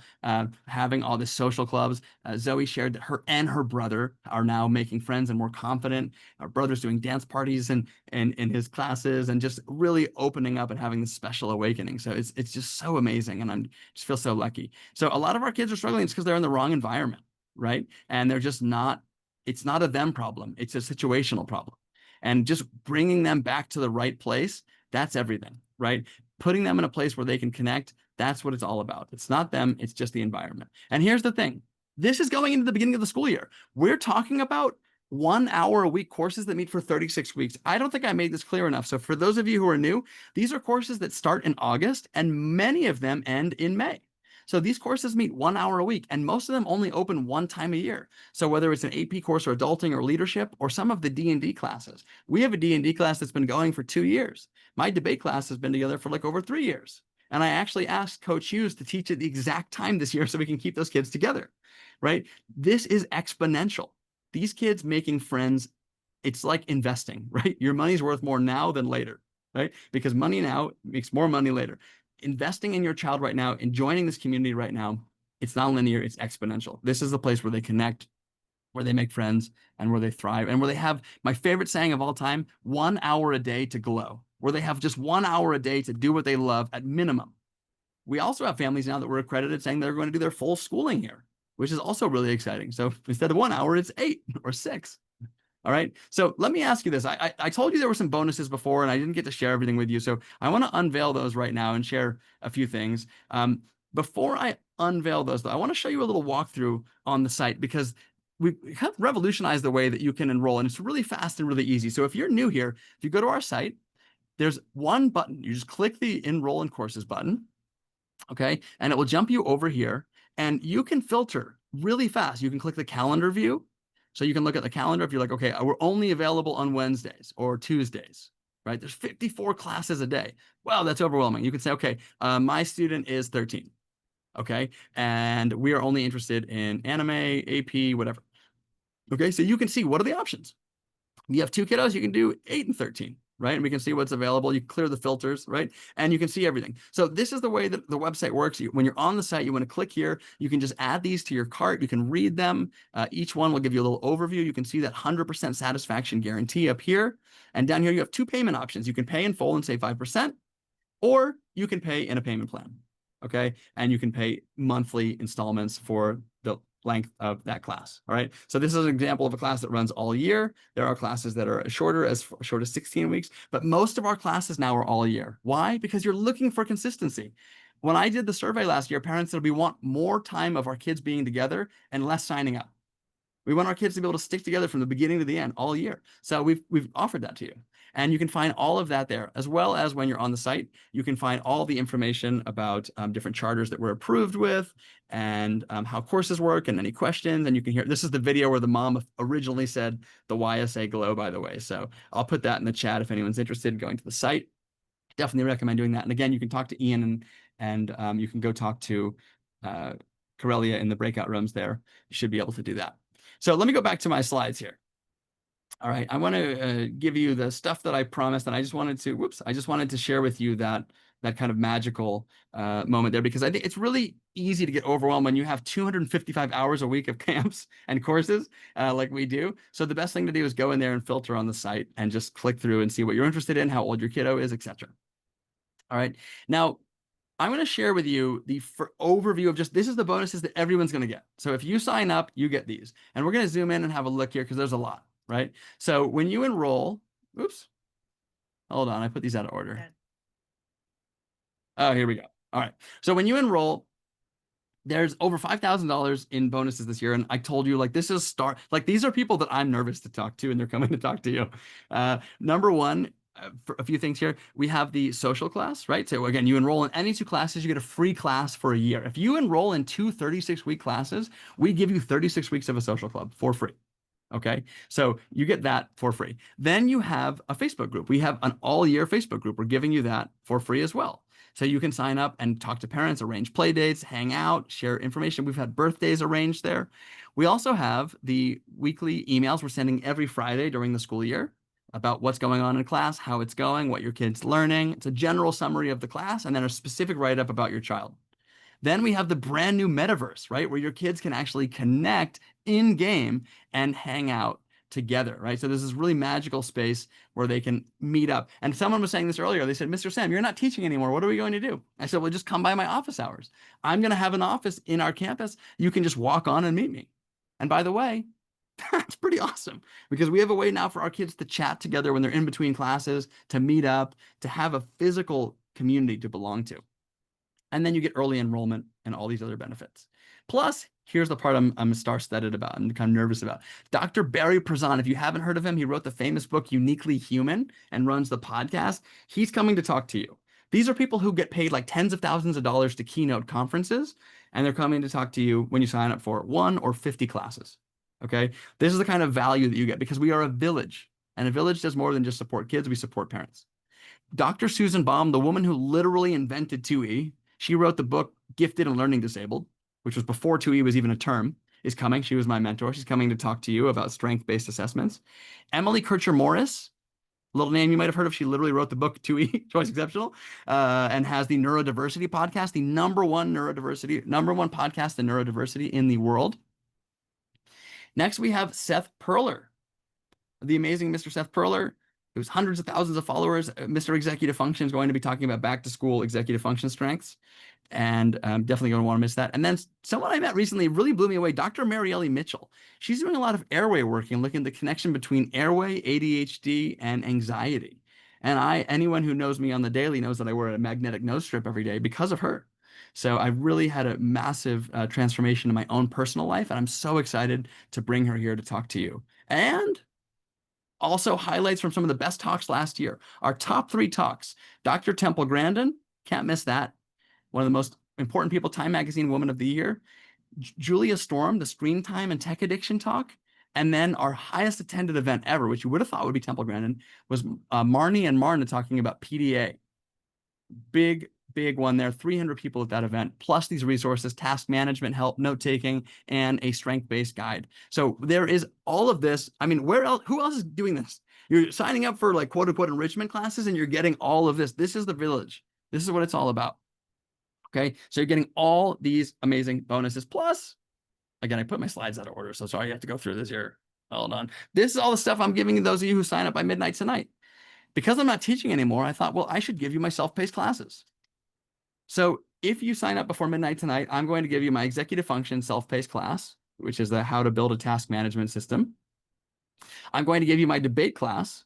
having all the social clubs. Zoe shared that her and her brother are now making friends and more confident. Our brother's doing dance parties in his classes and just really opening up and having this special awakening. So it's just so amazing, and I just feel so lucky. So a lot of our kids are struggling because they're in the wrong environment, right? And they're just not, it's not a them problem. It's a situational problem. And just bringing them back to the right place, that's everything, right? Putting them in a place where they can connect, that's what it's all about. It's not them, it's just the environment. And here's the thing. This is going into the beginning of the school year. We're talking about 1 hour a week courses that meet for 36 weeks. I don't think I made this clear enough. So for those of you who are new, these are courses that start in August and many of them end in May. So these courses meet 1 hour a week, and most of them only open 1 time a year. So whether it's an AP course or adulting or leadership or some of the D&D classes, we have a D&D class that's been going for 2 years. My debate class has been together for like over 3 years. And I actually asked Coach Hughes to teach at the exact time this year so we can keep those kids together, right? This is exponential. These kids making friends, it's like investing, right? Your money's worth more now than later, right? Because money now makes more money later. Investing in your child right now and joining this community right now, it's not linear, it's exponential. This is the place where they connect, where they make friends, and where they thrive, and where they have my favorite saying of all time, 1 hour a day to glow, where they have just 1 hour a day to do what they love at minimum. We also have families now that were accredited saying they're going to do their full schooling here, which is also really exciting. So instead of 1 hour, it's 8 or 6. All right. So let me ask you this. I told you there were some bonuses before, and I didn't get to share everything with you. So I want to unveil those right now and share a few things. Before I unveil those, though, I want to show you a little walkthrough on the site because we've kind of revolutionized the way that you can enroll, and it's really fast and really easy. So if you're new here, if you go to our site, there's one button. You just click the Enroll in Courses button, okay? And it will jump you over here, and you can filter really fast. You can click the calendar view. So you can look at the calendar if you're like, okay, we're only available on Wednesdays or Tuesdays, right? There's 54 classes a day. Wow, that's overwhelming. You can say, okay, my student is 13, okay? And we are only interested in anime, AP, whatever. Okay, so you can see what are the options. You have 2 kiddos, you can do 8 and 13. Right? And we can see what's available. You clear the filters, right? And you can see everything. So this is the way that the website works. When you're on the site, you want to click here. You can just add these to your cart. You can read them. Each one will give you a little overview. You can see that 100% satisfaction guarantee up here. And down here, you have 2 payment options. You can pay in full and save 5%, or you can pay in a payment plan. Okay? And you can pay monthly installments for the length of that class. All right. So this is an example of a class that runs all year. There are classes that are as short as 16 weeks, but most of our classes now are all year. Why? Because you're looking for consistency. when I did the survey last year, parents said we want more time of our kids being together and less signing up. We want our kids to be able to stick together from the beginning to the end all year. So we've offered that to you. And you can find all of that there, as well as when you're on the site, you can find all the information about different charters that we're approved with and how courses work and any questions. And you can hear, this is the video where the mom originally said the YSA glow, by the way. So I'll put that in the chat if anyone's interested in going to the site. Definitely recommend doing that. And again, you can talk to Ian and you can go talk to Corellia in the breakout rooms there. You should be able to do that. So let me go back to my slides here. All right, I want to give you the stuff that I promised, and I just wanted to share with you that kind of magical moment there, because I think it's really easy to get overwhelmed when you have 255 hours a week of camps and courses like we do. So the best thing to do is go in there and filter on the site and just click through and see what you're interested in, how old your kiddo is, etc. All right, now I'm going to share with you the overview of this is the bonuses that everyone's going to get. So if you sign up, you get these. And we're going to zoom in and have a look here because there's a lot, right? So when you enroll, oops, hold on, I put these out of order. Oh, here we go. All right. So when you enroll, there's over $5,000 in bonuses this year. And I told you, like, this is these are people that I'm nervous to talk to, and they're coming to talk to you. Number one, for a few things here, we have the social class, right? So again, you enroll in any 2 classes, you get a free class for a year. If you enroll in 2 36-week classes, we give you 36 weeks of a social club for free. Okay, so you get that for free. Then you have a Facebook group. We have an all-year Facebook group. We're giving you that for free as well. So you can sign up and talk to parents, arrange play dates, hang out, share information. We've had birthdays arranged there. We also have the weekly emails we're sending every Friday during the school year about what's going on in class, how it's going, what your kid's learning. It's a general summary of the class, and then a specific write-up about your child. Then we have the brand new metaverse, right? Where your kids can actually connect in-game and hang out together, right? So there's this really magical space where they can meet up. And someone was saying this earlier. They said, Mr. Sam, you're not teaching anymore. What are we going to do? I said, well, just come by my office hours. I'm going to have an office in our campus. You can just walk on and meet me. And by the way, that's pretty awesome, because we have a way now for our kids to chat together when they're in between classes, to meet up, to have a physical community to belong to. And then you get early enrollment and all these other benefits. Plus, here's the part I'm star-studded about. I'm kind of nervous about. Dr. Barry Prezan, if you haven't heard of him, he wrote the famous book, Uniquely Human, and runs the podcast. He's coming to talk to you. These are people who get paid like tens of thousands of dollars to keynote conferences, and they're coming to talk to you when you sign up for 1 or 50 classes. Okay, this is the kind of value that you get, because we are a village, and a village does more than just support kids. We support parents. Dr. Susan Baum, the woman who literally invented 2E, she wrote the book Gifted and Learning Disabled, which was before 2E was even a term, is coming. She was my mentor. She's coming to talk to you about strength-based assessments. Emily Kircher-Morris, a little name you might have heard of. She literally wrote the book 2E, Choice Exceptional, and has the Neurodiversity podcast, the number one podcast in neurodiversity in the world. Next, we have Seth Perler, the amazing Mr. Seth Perler, who's hundreds of thousands of followers. Mr. Executive Function is going to be talking about back-to-school executive function strengths, and I'm definitely going to want to miss that. And then someone I met recently really blew me away, Dr. Marielle Mitchell. She's doing a lot of airway work and looking at the connection between airway, ADHD, and anxiety. And anyone who knows me on the daily knows that I wear a magnetic nose strip every day because of her. So I really had a massive transformation in my own personal life, and I'm so excited to bring her here to talk to you. And also highlights from some of the best talks last year. Our top 3 talks, Dr. Temple Grandin, can't miss that. One of the most important people, Time Magazine Woman of the Year. Julia Storm, the screen time and tech addiction talk. And then our highest attended event ever, which you would have thought would be Temple Grandin, was Marnie and Marna talking about PDA. Big one there, 300 people at that event, plus these resources, task management help, note-taking, and a strength-based guide. So there is all of this. I mean, who else is doing this? You're signing up for like quote-unquote enrichment classes, and you're getting all of this. This is the village. This is what it's all about. Okay, so you're getting all these amazing bonuses. Plus, again, I put my slides out of order, so sorry you have to go through this here. Hold on. This is all the stuff I'm giving those of you who sign up by midnight tonight. Because I'm not teaching anymore, I thought, well, I should give you my self-paced classes. So if you sign up before midnight tonight, I'm going to give you my executive function self-paced class, which is the how to build a task management system. I'm going to give you my debate class,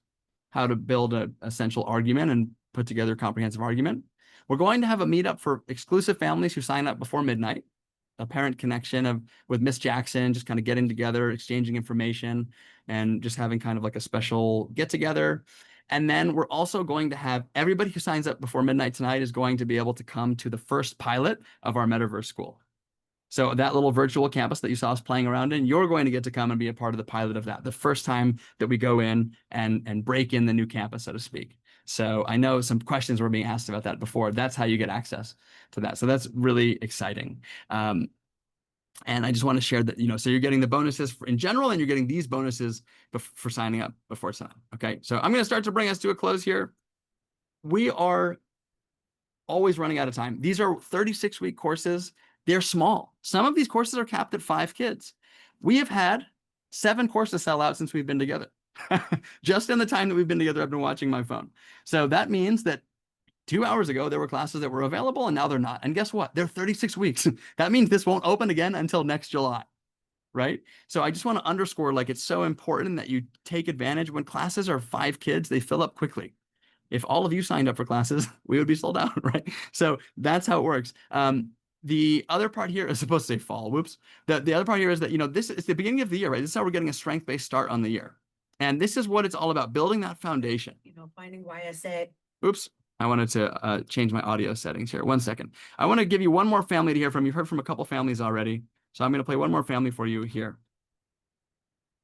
how to build an essential argument and put together a comprehensive argument. We're going to have a meetup for exclusive families who sign up before midnight, a parent connection with Miss Jackson, just kind of getting together, exchanging information, and just having kind of like a special get together. And then we're also going to have everybody who signs up before midnight tonight is going to be able to come to the first pilot of our metaverse school. So that little virtual campus that you saw us playing around in, you're going to get to come and be a part of the pilot of that, the first time that we go in and break in the new campus, so to speak. So I know some questions were being asked about that before. That's how you get access to that. So that's really exciting. And I just want to share that, so you're getting the bonuses in general, and you're getting these bonuses for signing up before tonight. Okay, so I'm going to start to bring us to a close here. We are always running out of time. These are 36-week courses. They're small. Some of these courses are capped at 5 kids. We have had 7 courses sell out since we've been together. Just in the time that we've been together, I've been watching my phone. So that means that 2 hours ago, there were classes that were available, and now they're not. And guess what? They're 36 weeks. That means this won't open again until next July, right? So I just want to underscore, like, it's so important that you take advantage. When classes are 5 kids, they fill up quickly. If all of you signed up for classes, we would be sold out, right? So that's how it works. The other part here is supposed to say fall. Whoops. The other part here is that, this is the beginning of the year, right? This is how we're getting a strength-based start on the year. And this is what it's all about, building that foundation. Finding YSA. Oops. I wanted to change my audio settings here. 1 second. I want to give you one more family to hear from. You've heard from a couple families already. So I'm going to play one more family for you here.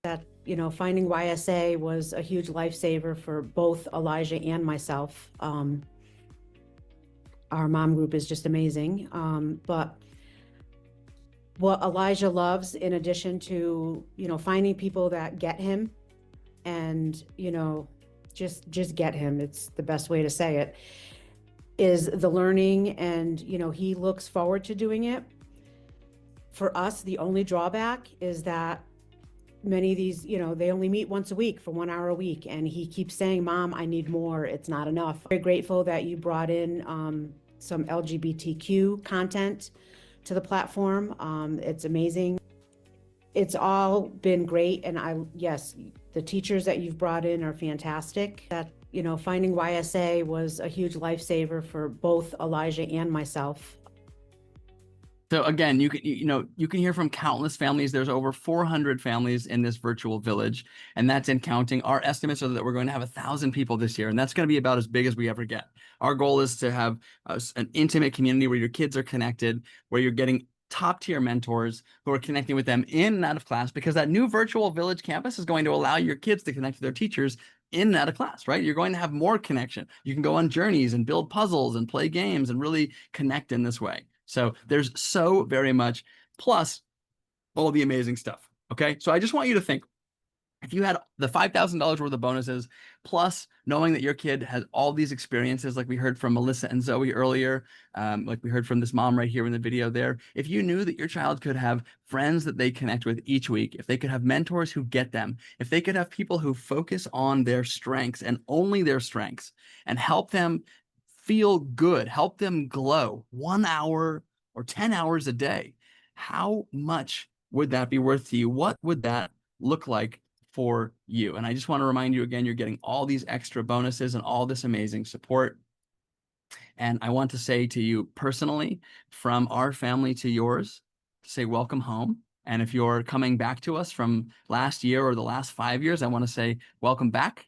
That, finding YSA was a huge lifesaver for both Elijah and myself. Our mom group is just amazing. But what Elijah loves, in addition to, finding people that get him and, just get him, it's the best way to say it, is the learning. And, he looks forward to doing it. For us, the only drawback is that many of these, they only meet once a week for 1 hour a week. And he keeps saying, Mom, I need more. It's not enough. Very grateful that you brought in some LGBTQ content to the platform. It's amazing. It's all been great. And yes, the teachers that you've brought in are fantastic. That, finding YSA was a huge lifesaver for both Elijah and myself. So again, you can hear from countless families. There's over 400 families in this virtual village, and that's in counting. Our estimates are that we're going to have 1,000 people this year, and that's going to be about as big as we ever get. Our goal is to have an intimate community where your kids are connected, where you're getting top-tier mentors who are connecting with them in and out of class, because that new virtual village campus is going to allow your kids to connect with their teachers in and out of class, right? You're going to have more connection. You can go on journeys and build puzzles and play games and really connect in this way. So there's so very much, plus all the amazing stuff. Okay. So I just want you to think, if you had the $5,000 worth of bonuses, plus knowing that your kid has all these experiences, like we heard from Melissa and Zoe earlier, like we heard from this mom right here in the video there, if you knew that your child could have friends that they connect with each week, if they could have mentors who get them, if they could have people who focus on their strengths and only their strengths and help them feel good, help them glow 1 hour or 10 hours a day, how much would that be worth to you? What would that look like for you? And I just want to remind you again, you're getting all these extra bonuses and all this amazing support. And I want to say to you personally, from our family to yours, to say welcome home. And if you're coming back to us from last year or the last 5 years, I want to say welcome back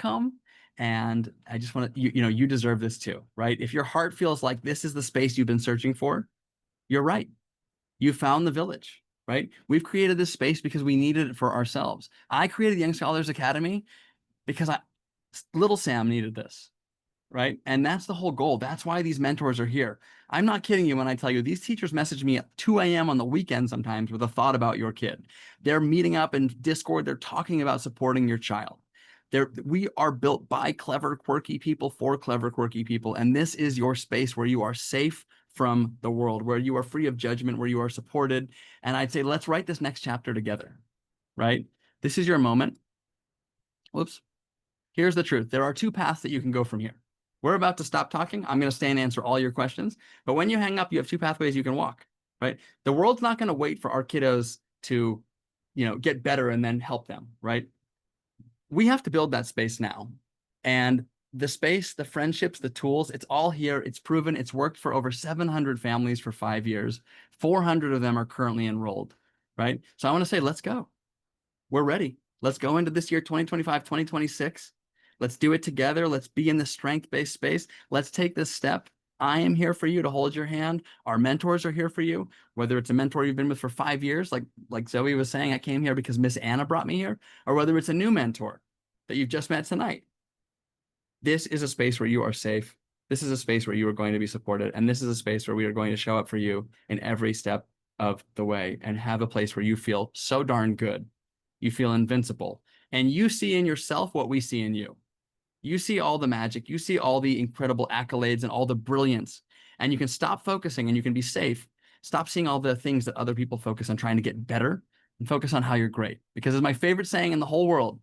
home. And I just want to, you deserve this too, right? If your heart feels like this is the space you've been searching for, you're right. You found the village, right? We've created this space because we needed it for ourselves. I created Young Scholars Academy because little Sam needed this, right? And that's the whole goal. That's why these mentors are here. I'm not kidding you when I tell you these teachers message me at 2 a.m. on the weekend sometimes with a thought about your kid. They're meeting up in Discord. They're talking about supporting your child. We are built by clever, quirky people for clever, quirky people. And this is your space where you are safe from the world, where you are free of judgment, where you are supported. And I'd say, let's write this next chapter together, right? This is your moment. Whoops. Here's the truth. There are 2 paths that you can go from here. We're about to stop talking. I'm going to stay and answer all your questions. But when you hang up, you have 2 pathways you can walk, right? The world's not going to wait for our kiddos to, get better and then help them, right? We have to build that space now. And the space, the friendships, the tools, it's all here. It's proven. It's worked for over 700 families for 5 years. 400 of them are currently enrolled, right? So I want to say, let's go. We're ready. Let's go into this year, 2025, 2026. Let's do it together. Let's be in the strength-based space. Let's take this step. I am here for you to hold your hand. Our mentors are here for you, whether it's a mentor you've been with for 5 years, like Zoe was saying, I came here because Miss Anna brought me here, or whether it's a new mentor that you've just met tonight. This is a space where you are safe. This is a space where you are going to be supported. And this is a space where we are going to show up for you in every step of the way and have a place where you feel so darn good. You feel invincible. And you see in yourself what we see in you. You see all the magic. You see all the incredible accolades and all the brilliance. And you can stop focusing and you can be safe. Stop seeing all the things that other people focus on trying to get better and focus on how you're great. Because it's my favorite saying in the whole world.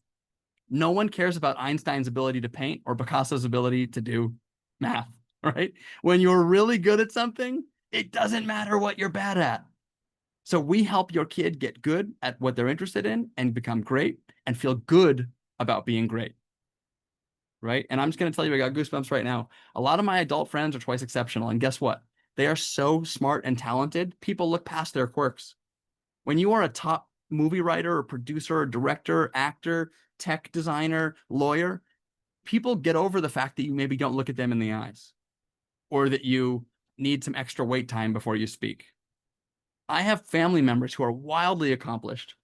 No one cares about Einstein's ability to paint or Picasso's ability to do math, right? When you're really good at something, it doesn't matter what you're bad at. So we help your kid get good at what they're interested in and become great and feel good about being great, right? And I'm just going to tell you, I got goosebumps right now. A lot of my adult friends are twice exceptional. And guess what? They are so smart and talented. People look past their quirks. When you are a top movie writer or producer or director, actor, tech designer, lawyer, people get over the fact that you maybe don't look at them in the eyes or that you need some extra wait time before you speak. I have family members who are wildly accomplished,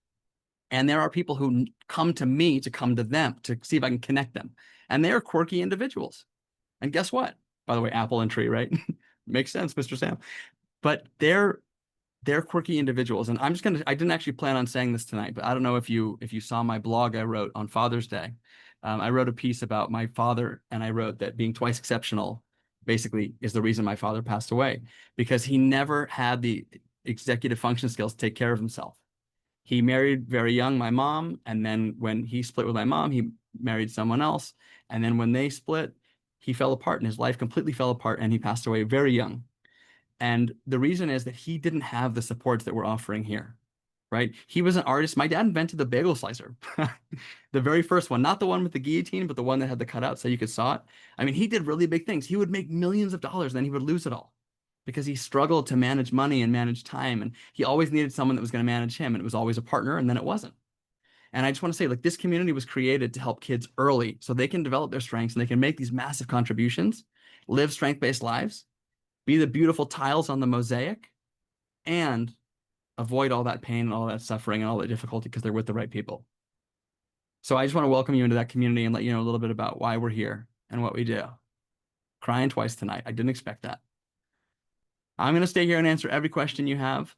and there are people who come to me to come to them to see if I can connect them. And they are quirky individuals. And guess what? By the way, apple and tree, right? Makes sense, Mr. Sam. But they're quirky individuals. And I'm just going to, I didn't actually plan on saying this tonight, but I don't know if you saw my blog I wrote on Father's Day. I wrote a piece about my father, and I wrote that being twice exceptional basically is the reason my father passed away, because he never had the executive function skills to take care of himself. He married very young, my mom, and then when he split with my mom, he married someone else. And then when they split, he fell apart and his life completely fell apart and he passed away very young. And the reason is that he didn't have the supports that we're offering here, right? He was an artist. My dad invented the bagel slicer, the very first one, not the one with the guillotine, but the one that had the cutout so you could saw it. I mean, he did really big things. He would make millions of dollars, then he would lose it all because he struggled to manage money and manage time. And he always needed someone that was going to manage him. And it was always a partner, and then it wasn't. And I just want to say, like, this community was created to help kids early so they can develop their strengths and they can make these massive contributions, live strength-based lives, be the beautiful tiles on the mosaic, and avoid all that pain and all that suffering and all that difficulty because they're with the right people. So I just want to welcome you into that community and let you know a little bit about why we're here and what we do. Crying twice tonight. I didn't expect that. I'm going to stay here and answer every question you have.